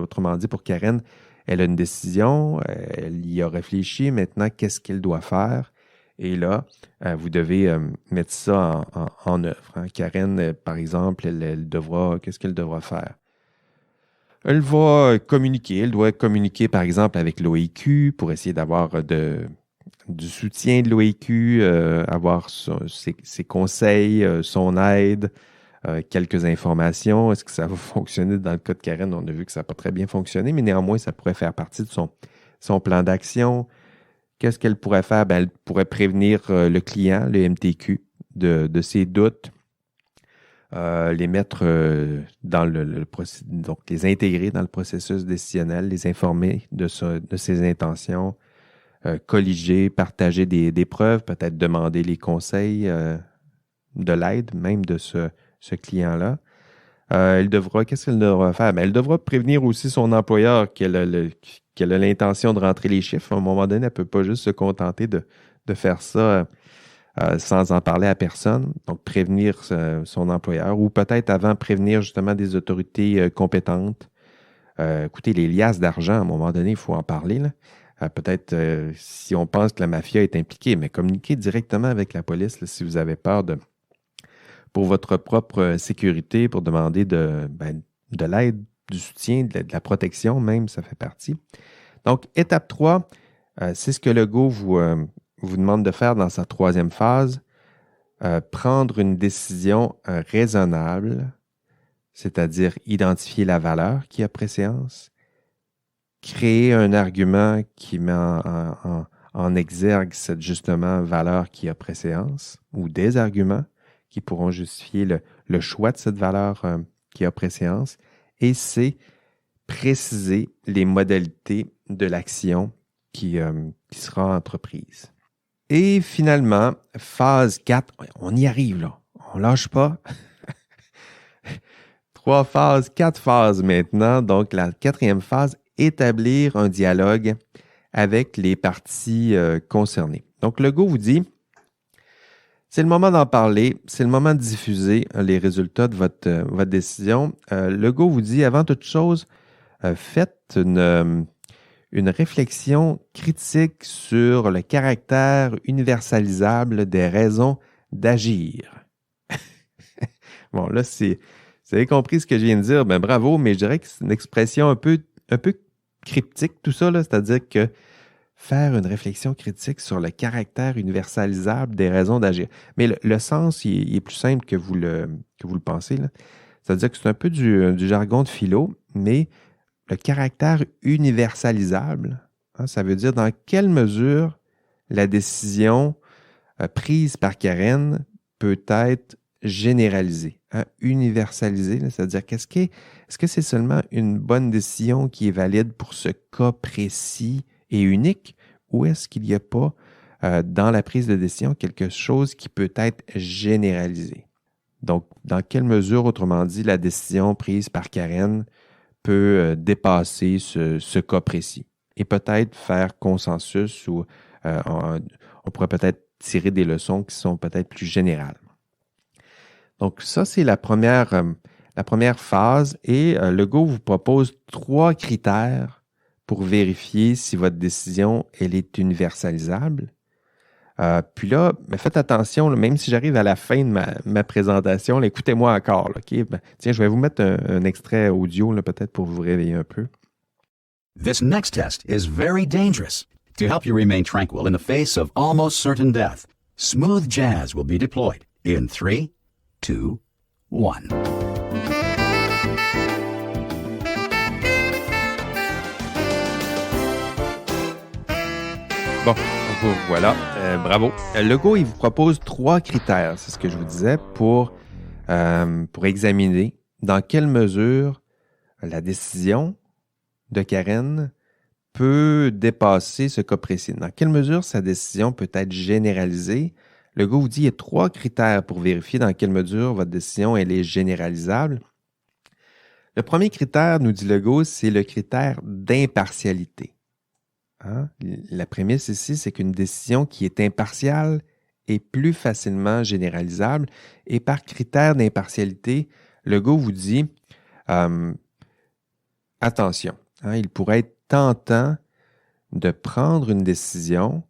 Speaker 1: autrement dit, pour Karen, elle a une décision, elle y a réfléchi. Maintenant, qu'est-ce qu'elle doit faire? Et là, vous devez mettre ça en œuvre. Karen, par exemple, qu'est-ce qu'elle devra faire? Elle va communiquer. Elle doit communiquer, par exemple, avec l'OIQ pour essayer d'avoir du soutien de l'OIQ, avoir ses conseils, son aide, quelques informations. Est-ce que ça va fonctionner dans le cas de Karen? On a vu que ça n'a pas très bien fonctionné, mais néanmoins, ça pourrait faire partie de son plan d'action. Qu'est-ce qu'elle pourrait faire? Elle pourrait prévenir le client, le MTQ, de ses doutes. les mettre dans donc les intégrer dans le processus décisionnel, les informer de ses intentions, colliger, partager des preuves, peut-être demander les conseils, de l'aide même de ce client-là. Qu'est-ce qu'elle devra faire? Elle devra prévenir aussi son employeur qu'elle a l'intention de rentrer les chiffres. À un moment donné, elle ne peut pas juste se contenter de faire ça sans en parler à personne. Donc, prévenir son employeur ou peut-être avant prévenir justement des autorités compétentes. Écoutez, les liasses d'argent, à un moment donné, il faut en parler, là. Peut-être si on pense que la mafia est impliquée, mais communiquez directement avec la police là, si vous avez peur pour votre propre sécurité, pour demander de l'aide, du soutien, de la protection même, ça fait partie. Donc, étape 3, c'est ce que Legault vous demande de faire dans sa troisième phase, prendre une décision raisonnable, c'est-à-dire identifier la valeur qui a préséance, créer un argument qui met en exergue cette justement valeur qui a préséance ou des arguments qui pourront justifier le choix de cette valeur qui a préséance. Et c'est préciser les modalités de l'action qui sera entreprise. Et finalement, phase 4, on y arrive là, on lâche pas. 3 phases, 4 phases maintenant. Donc, la 4e phase, établir un dialogue avec les parties concernées. Donc, Legault vous dit, c'est le moment d'en parler, c'est le moment de diffuser les résultats de votre décision. Legault vous dit, avant toute chose, faites une réflexion critique sur le caractère universalisable des raisons d'agir. Bon, là, vous avez compris ce que je viens de dire, ben bravo, mais je dirais que c'est une expression un peu cryptique, tout ça, là, c'est-à-dire que faire une réflexion critique sur le caractère universalisable des raisons d'agir. Mais le sens, il est plus simple que vous le pensez, là. C'est-à-dire que c'est un peu du jargon de philo, mais le caractère universalisable, hein, ça veut dire dans quelle mesure la décision prise par Karen peut être généralisée, hein, universalisée, là, c'est-à dire est-ce que c'est seulement une bonne décision qui est valide pour ce cas précis et unique, ou est-ce qu'il n'y a pas dans la prise de décision quelque chose qui peut être généralisé? Donc, dans quelle mesure, autrement dit, la décision prise par Karen peut dépasser ce cas précis et peut-être faire consensus ou on pourrait peut-être tirer des leçons qui sont peut-être plus générales. Donc, ça, c'est la première phase et Legault vous propose 3 critères pour vérifier si votre décision, elle est universalisable. Puis là, mais faites attention, là, même si j'arrive à la fin de ma présentation, là, écoutez-moi encore. Là, okay? Tiens, je vais vous mettre un extrait audio, là, peut-être pour vous réveiller un peu.
Speaker 2: This next test is very dangerous. To help you remain tranquil in the face of almost certain death, smooth jazz will be deployed in 3, 2, 1.
Speaker 1: Bon, voilà, bravo. Legault, il vous propose 3 critères, c'est ce que je vous disais, pour examiner dans quelle mesure la décision de Karen peut dépasser ce cas précis. Dans quelle mesure sa décision peut être généralisée. Legault vous dit qu'il y a 3 critères pour vérifier dans quelle mesure votre décision elle est généralisable. Le premier critère, nous dit Legault, c'est le critère d'impartialité. Hein? La prémisse ici, c'est qu'une décision qui est impartiale est plus facilement généralisable. Et par critère d'impartialité, Legault vous dit attention, hein, il pourrait être tentant de prendre une décision,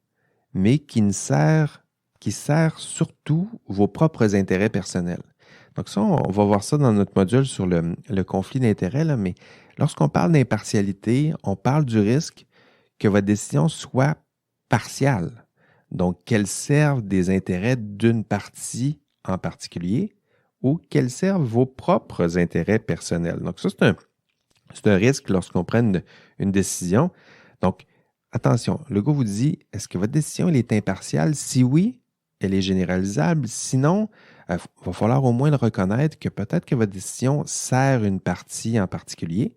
Speaker 1: mais qui sert surtout vos propres intérêts personnels. Donc ça, on va voir ça dans notre module sur le conflit d'intérêts, là, mais lorsqu'on parle d'impartialité, on parle du risque que votre décision soit partiale. Donc, qu'elle serve des intérêts d'une partie en particulier ou qu'elle serve vos propres intérêts personnels. Donc, ça, c'est un risque lorsqu'on prend une décision. Donc, attention, Legault vous dit, est-ce que votre décision elle est impartiale? Si oui, elle est généralisable. Sinon, il va falloir au moins le reconnaître que peut-être que votre décision sert une partie en particulier,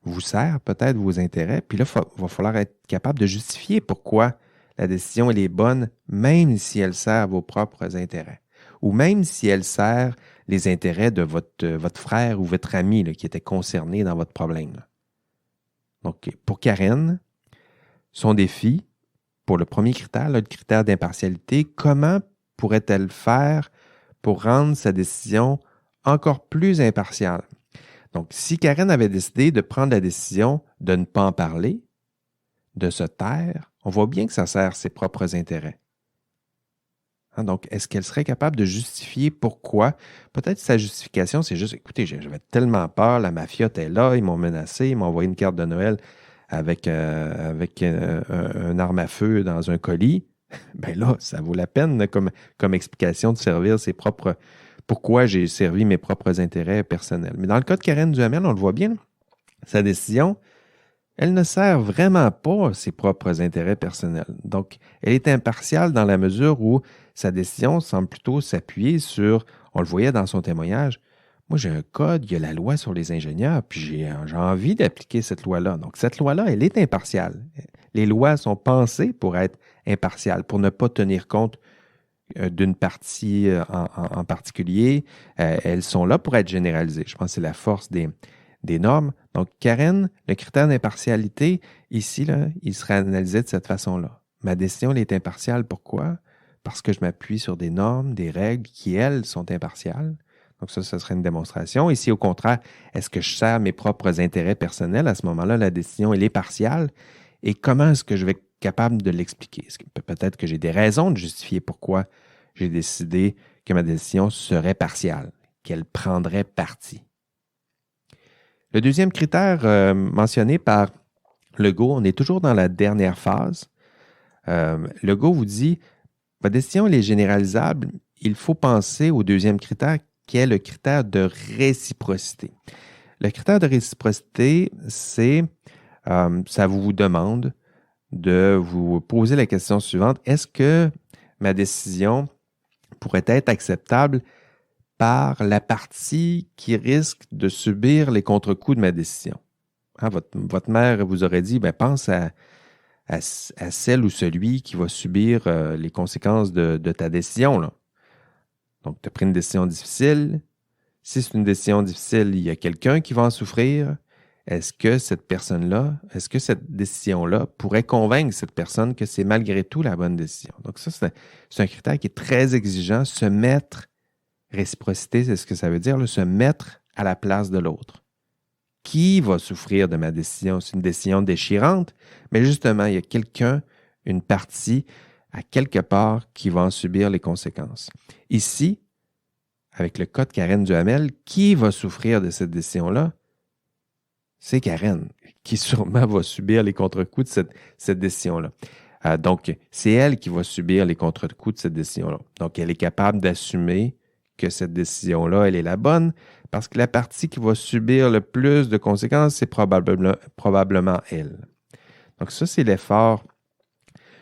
Speaker 1: vous sert peut-être vos intérêts, puis là, il va falloir être capable de justifier pourquoi la décision elle est bonne, même si elle sert vos propres intérêts, ou même si elle sert les intérêts de votre frère ou votre ami là, qui était concerné dans votre problème. Là. Donc, pour Karen, son défi, pour le premier critère, là, le critère d'impartialité, comment pourrait-elle faire pour rendre sa décision encore plus impartiale? Donc, si Karen avait décidé de prendre la décision de ne pas en parler, de se taire, on voit bien que ça sert ses propres intérêts. Hein, donc, est-ce qu'elle serait capable de justifier pourquoi? Peut-être que sa justification, c'est juste, écoutez, j'avais tellement peur, la mafia était là, ils m'ont menacé, ils m'ont envoyé une carte de Noël avec un arme à feu dans un colis. Ben là, ça vaut la peine comme explication de servir ses propres... Pourquoi j'ai servi mes propres intérêts personnels. Mais dans le cas de Karen Duhamel, on le voit bien, sa décision, elle ne sert vraiment pas ses propres intérêts personnels. Donc, elle est impartiale dans la mesure où sa décision semble plutôt s'appuyer sur, on le voyait dans son témoignage, moi j'ai un code, il y a la loi sur les ingénieurs, puis j'ai envie d'appliquer cette loi-là. Donc, cette loi-là, elle est impartiale. Les lois sont pensées pour être impartiales, pour ne pas tenir compte d'une partie en particulier. Elles sont là pour être généralisées. Je pense que c'est la force des normes. Donc, Karen, le critère d'impartialité, ici, là, il serait analysé de cette façon-là. Ma décision, elle est impartiale. Pourquoi? Parce que je m'appuie sur des normes, des règles qui, elles, sont impartiales. Donc, ça serait une démonstration. Ici, au contraire, est-ce que je sers mes propres intérêts personnels? À ce moment-là, la décision, elle est partiale. Et comment est-ce que je vais être capable de l'expliquer? Peut-être que j'ai des raisons de justifier pourquoi j'ai décidé que ma décision serait partiale, qu'elle prendrait parti. Le deuxième critère mentionné par Legault, on est toujours dans la dernière phase. Legault vous dit, votre décision elle est généralisable, il faut penser au deuxième critère qui est le critère de réciprocité. Le critère de réciprocité, c'est, ça vous demande de vous poser la question suivante, est-ce que ma décision pourrait être acceptable par la partie qui risque de subir les contre-coups de ma décision. Hein, votre mère vous aurait dit, ben, pense à celle ou celui qui va subir les conséquences de ta décision. Là. Donc, tu as pris une décision difficile. Si c'est une décision difficile, il y a quelqu'un qui va en souffrir. Est-ce que cette personne-là, est-ce que cette décision-là pourrait convaincre cette personne que c'est malgré tout la bonne décision? Donc, ça, c'est un critère qui est très exigeant. Se mettre, réciprocité, c'est ce que ça veut dire, là, se mettre à la place de l'autre. Qui va souffrir de ma décision? C'est une décision déchirante, mais justement, il y a quelqu'un, une partie, à quelque part, qui va en subir les conséquences. Ici, avec le cas de Karen Duhamel, qui va souffrir de cette décision-là? C'est Karen qui sûrement va subir les contre-coups de cette décision-là. Donc, c'est elle qui va subir les contre-coups de cette décision-là. Donc, elle est capable d'assumer que cette décision-là, elle est la bonne, parce que la partie qui va subir le plus de conséquences, c'est probablement elle. Donc, ça, c'est l'effort.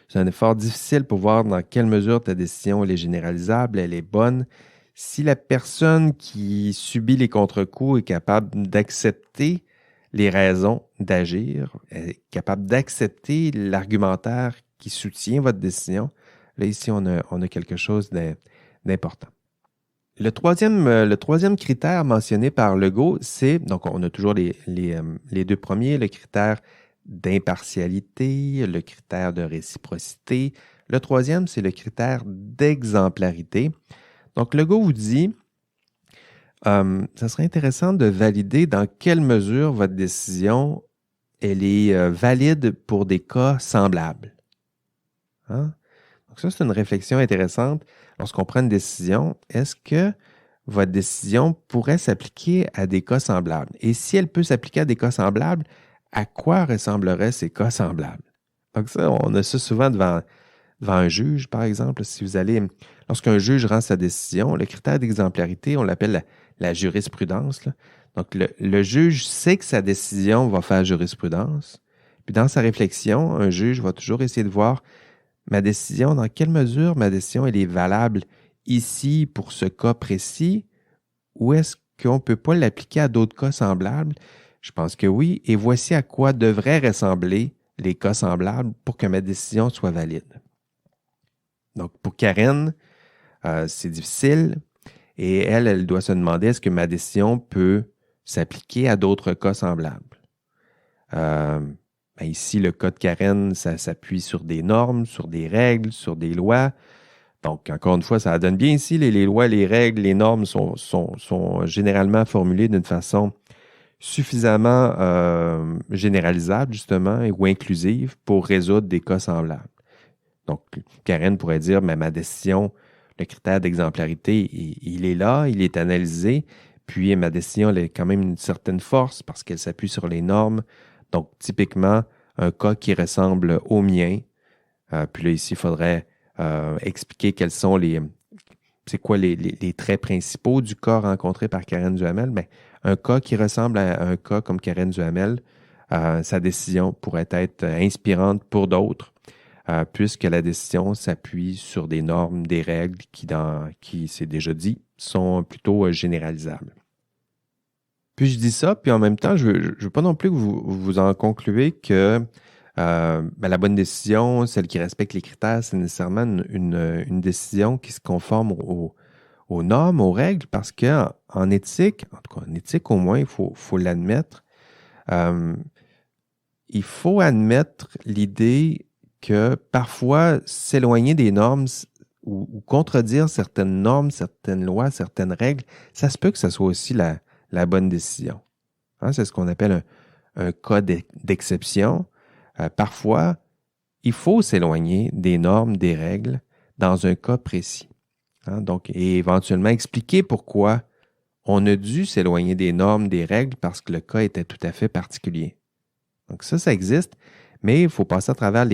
Speaker 1: C'est un effort difficile pour voir dans quelle mesure ta décision elle est généralisable, elle est bonne. Si la personne qui subit les contre-coups est capable d'accepter les raisons d'agir, est capable d'accepter l'argumentaire qui soutient votre décision, là, ici, on a quelque chose d'important. Le troisième critère mentionné par Legault, c'est, donc on a toujours les deux premiers, le critère d'impartialité, le critère de réciprocité. Le troisième, c'est le critère d'exemplarité. Donc, Legault vous dit, ça serait intéressant de valider dans quelle mesure votre décision, elle est valide pour des cas semblables. Hein? Donc, ça, c'est une réflexion intéressante. Lorsqu'on prend une décision, est-ce que votre décision pourrait s'appliquer à des cas semblables? Et si elle peut s'appliquer à des cas semblables, à quoi ressembleraient ces cas semblables? Donc ça, on a ça souvent devant un juge, par exemple. Si vous allez, lorsqu'un juge rend sa décision, le critère d'exemplarité, on l'appelle la jurisprudence. Là. Donc le juge sait que sa décision va faire jurisprudence. Puis dans sa réflexion, un juge va toujours essayer de voir, ma décision, dans quelle mesure ma décision elle est valable ici pour ce cas précis ou est-ce qu'on ne peut pas l'appliquer à d'autres cas semblables? Je pense que oui. Et voici à quoi devraient ressembler les cas semblables pour que ma décision soit valide. Donc, pour Karen, c'est difficile et elle doit se demander est-ce que ma décision peut s'appliquer à d'autres cas semblables. Ici, le cas de Karen, ça s'appuie sur des normes, sur des règles, sur des lois. Donc, encore une fois, ça donne bien ici, les lois, les règles, les normes sont généralement formulées d'une façon suffisamment généralisable, justement, ou inclusive pour résoudre des cas semblables. Donc, Karen pourrait dire, mais ma décision, le critère d'exemplarité, il est là, il est analysé, puis ma décision, elle a quand même une certaine force parce qu'elle s'appuie sur les normes. Donc, typiquement, un cas qui ressemble au mien. Puis là, ici, il faudrait expliquer quels sont c'est quoi les traits principaux du cas rencontré par Karen Duhamel. Bien, un cas qui ressemble à un cas comme Karen Duhamel, sa décision pourrait être inspirante pour d'autres, puisque la décision s'appuie sur des normes, des règles qui, c'est déjà dit, sont plutôt généralisables. Puis je dis ça, puis en même temps, je ne veux pas non plus que vous en concluez que la bonne décision, celle qui respecte les critères, c'est nécessairement une décision qui se conforme aux normes, aux règles, parce qu'en éthique, en tout cas en éthique au moins, il faut l'admettre, il faut admettre l'idée que parfois s'éloigner des normes ou contredire certaines normes, certaines lois, certaines règles, ça se peut que ce soit aussi la bonne décision. Hein, c'est ce qu'on appelle un cas d'exception. Parfois, il faut s'éloigner des normes, des règles dans un cas précis. Hein, donc, et éventuellement expliquer pourquoi on a dû s'éloigner des normes, des règles parce que le cas était tout à fait particulier. Donc ça existe, mais il faut passer à travers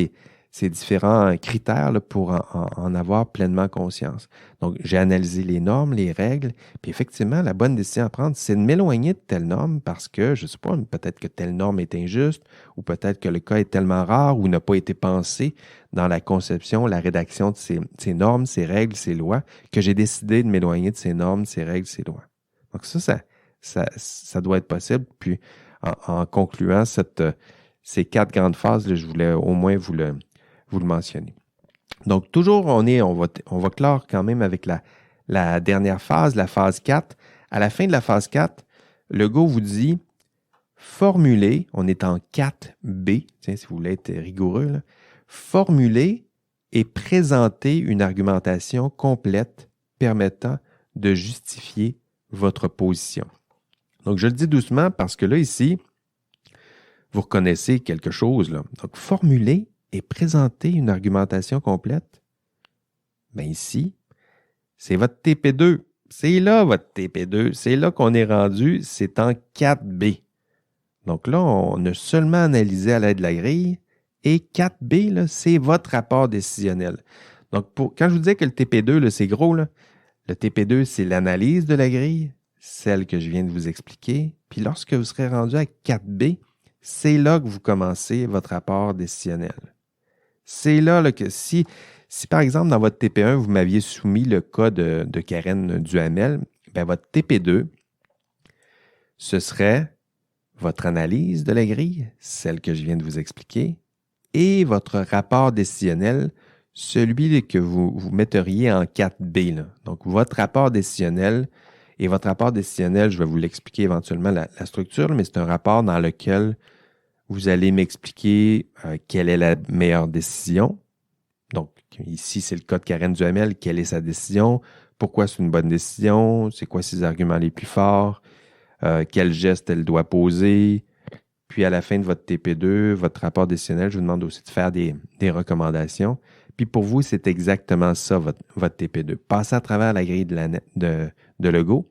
Speaker 1: ces différents critères là, pour en avoir pleinement conscience. Donc, j'ai analysé les normes, les règles, puis effectivement, la bonne décision à prendre, c'est de m'éloigner de telle norme parce que, je ne sais pas, peut-être que telle norme est injuste ou peut-être que le cas est tellement rare ou n'a pas été pensé dans la conception, la rédaction de ces normes, ces règles, ces lois, que j'ai décidé de m'éloigner de ces normes, ces règles, ces lois. Donc ça doit être possible. Puis, en concluant ces 4 grandes phases, là, je voulais au moins vous le mentionner. Donc, toujours, on va clore quand même avec la dernière phase, la phase 4. À la fin de la phase 4, Legault vous dit formuler, on est en 4B, tiens, si vous voulez être rigoureux, là, formuler et présenter une argumentation complète permettant de justifier votre position. Donc, je le dis doucement parce que là, ici, vous reconnaissez quelque chose. Là. Donc, formuler et présenter une argumentation complète. Bien ici, c'est votre TP2. C'est là votre TP2. C'est là qu'on est rendu. C'est en 4B. Donc là, on a seulement analysé à l'aide de la grille. Et 4B, là, c'est votre rapport décisionnel. Donc, quand je vous disais que le TP2, là, c'est gros, là, le TP2, c'est l'analyse de la grille, celle que je viens de vous expliquer. Puis lorsque vous serez rendu à 4B, c'est là que vous commencez votre rapport décisionnel. C'est là que si par exemple, dans votre TP1, vous m'aviez soumis le cas de Karen Duhamel, bien, votre TP2, ce serait votre analyse de la grille, celle que je viens de vous expliquer, et votre rapport décisionnel, celui que vous metteriez en 4B. Là. Donc, votre rapport décisionnel, et votre rapport décisionnel, je vais vous l'expliquer éventuellement la structure, mais c'est un rapport dans lequel vous allez m'expliquer quelle est la meilleure décision. Donc, ici, c'est le cas de Karen Duhamel. Quelle est sa décision? Pourquoi c'est une bonne décision? C'est quoi ses arguments les plus forts? Quel geste elle doit poser? Puis, à la fin de votre TP2, votre rapport décisionnel, je vous demande aussi de faire des recommandations. Puis, pour vous, c'est exactement ça, votre TP2. Passez à travers la grille de Legault,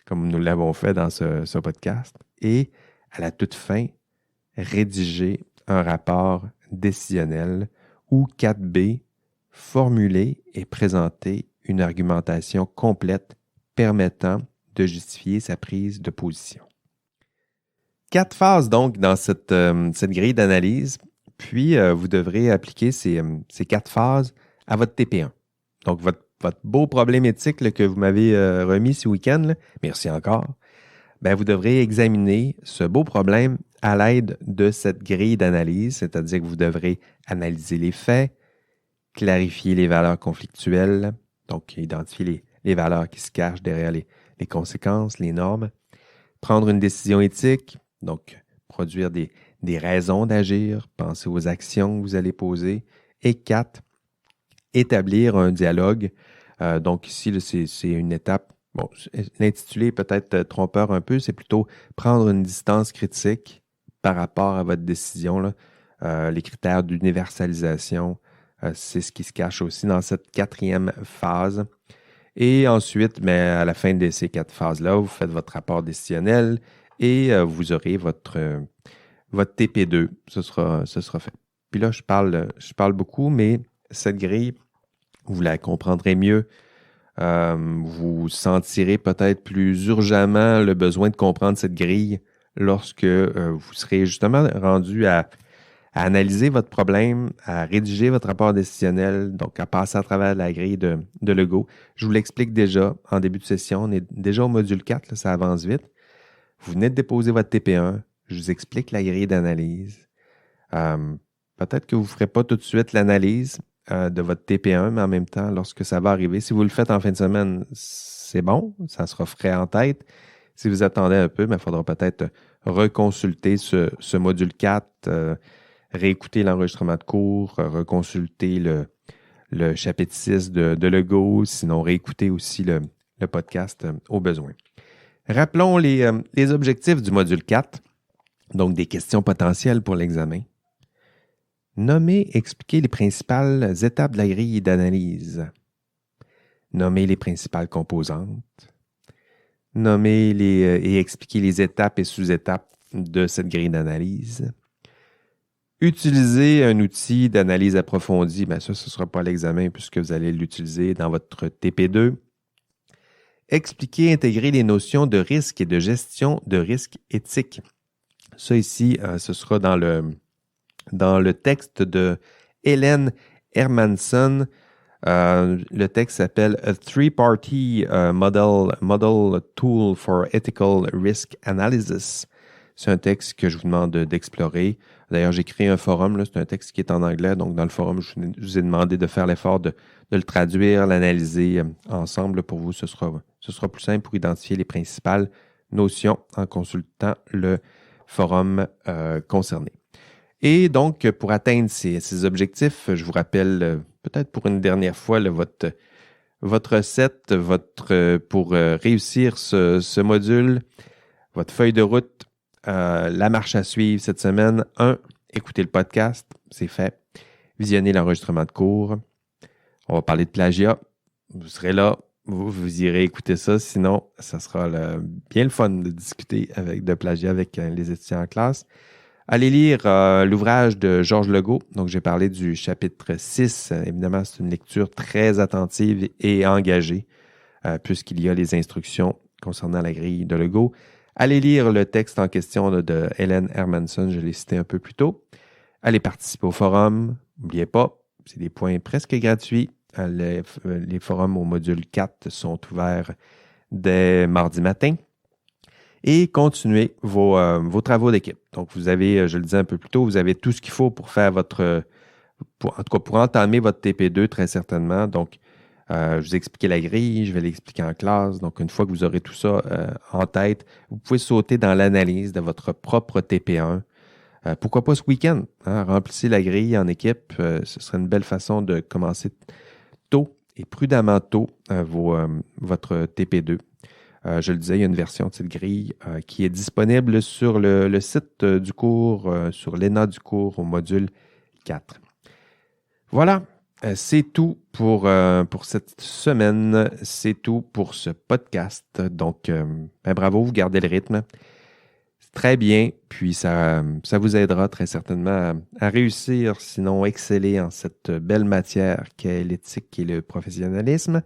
Speaker 1: comme nous l'avons fait dans ce podcast. Et, à la toute fin, rédiger un rapport décisionnel ou 4B, formuler et présenter une argumentation complète permettant de justifier sa prise de position. 4 phases donc dans cette grille d'analyse. Puis, vous devrez appliquer ces 4 phases à votre TP1. Donc, votre beau problème éthique là, que vous m'avez remis ce week-end, là, merci encore, ben, vous devrez examiner ce beau problème à l'aide de cette grille d'analyse, c'est-à-dire que vous devrez analyser les faits, clarifier les valeurs conflictuelles, donc identifier les valeurs qui se cachent derrière les conséquences, les normes, prendre une décision éthique, donc produire des raisons d'agir, penser aux actions que vous allez poser, et 4, établir un dialogue. Donc ici, là, c'est une étape, bon, l'intitulé est peut-être trompeur un peu, c'est plutôt prendre une distance critique par rapport à votre décision, là. Les critères d'universalisation, c'est ce qui se cache aussi dans cette 4e phase. Et ensuite, à la fin de ces 4 phases-là, vous faites votre rapport décisionnel et vous aurez votre TP2. Ce sera fait. Puis là, je parle beaucoup, mais cette grille, vous la comprendrez mieux. Vous sentirez peut-être plus urgemment le besoin de comprendre cette grille lorsque vous serez justement rendu à analyser votre problème, à rédiger votre rapport décisionnel, donc à passer à travers la grille de Legault. Je vous l'explique déjà en début de session. On est déjà au module 4, là, ça avance vite. Vous venez de déposer votre TP1. Je vous explique la grille d'analyse. Peut-être que vous ne ferez pas tout de suite l'analyse de votre TP1, mais en même temps, lorsque ça va arriver, si vous le faites en fin de semaine, c'est bon, ça sera frais en tête. Si vous attendez un peu, il faudra peut-être reconsulter ce module 4, réécouter l'enregistrement de cours, reconsulter le chapitre 6 de Legault, sinon réécouter aussi le podcast au besoin. Rappelons les objectifs du module 4, donc des questions potentielles pour l'examen. Nommer, expliquer les principales étapes de la grille d'analyse. Nommer les principales composantes. Nommer et expliquer les étapes et sous-étapes de cette grille d'analyse. Utiliser un outil d'analyse approfondie, ce ne sera pas l'examen puisque vous allez l'utiliser dans votre TP2. Expliquer, intégrer les notions de risque et de gestion de risque éthique. Ça ici, ce sera dans le texte de Helen Hermanson. Le texte s'appelle A Three-Party Model Tool for Ethical Risk Analysis. C'est un texte que je vous demande d'explorer. D'ailleurs, j'ai créé un forum, là, c'est un texte qui est en anglais, donc dans le forum, je vous ai demandé de faire l'effort de le traduire, l'analyser ensemble. Pour vous, ce sera plus simple pour identifier les principales notions en consultant le forum concerné. Et donc, pour atteindre ces objectifs, je vous rappelle peut-être pour une dernière fois votre recette, pour réussir ce module, votre feuille de route, la marche à suivre cette semaine. 1, écoutez le podcast, c'est fait. Visionnez l'enregistrement de cours. On va parler de plagiat. Vous serez là, vous irez écouter ça. Sinon, ça sera bien le fun de discuter de plagiat avec les étudiants en classe. Allez lire l'ouvrage de Georges Legault. Donc, j'ai parlé du chapitre 6. Évidemment, c'est une lecture très attentive et engagée, puisqu'il y a les instructions concernant la grille de Legault. Allez lire le texte en question de Helen Hermanson, je l'ai cité un peu plus tôt. Allez participer au forum. N'oubliez pas, c'est des points presque gratuits. Les forums au module 4 sont ouverts dès mardi matin. Et continuez vos travaux d'équipe. Donc, vous avez, je le disais un peu plus tôt, vous avez tout ce qu'il faut pour faire pour entamer votre TP2 très certainement. Donc, je vous ai expliqué la grille, je vais l'expliquer en classe. Donc, une fois que vous aurez tout ça en tête, vous pouvez sauter dans l'analyse de votre propre TP1. Pourquoi pas ce week-end? Remplissez la grille en équipe. Ce serait une belle façon de commencer tôt et prudemment tôt votre TP2. Je le disais, il y a une version de cette grille qui est disponible sur le site du cours, sur l'ENA du cours au module 4. Voilà. C'est tout pour cette semaine. C'est tout pour ce podcast. Donc, bravo, vous gardez le rythme. C'est très bien. Puis, ça vous aidera très certainement à réussir, sinon exceller en cette belle matière qu'est l'éthique et le professionnalisme.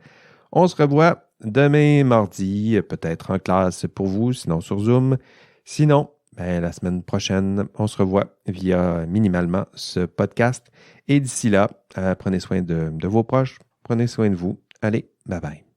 Speaker 1: On se revoit demain, mardi, peut-être en classe pour vous, sinon sur Zoom. Sinon, la semaine prochaine, on se revoit via minimalement ce podcast. Et d'ici là, prenez soin de vos proches, prenez soin de vous. Allez, bye bye.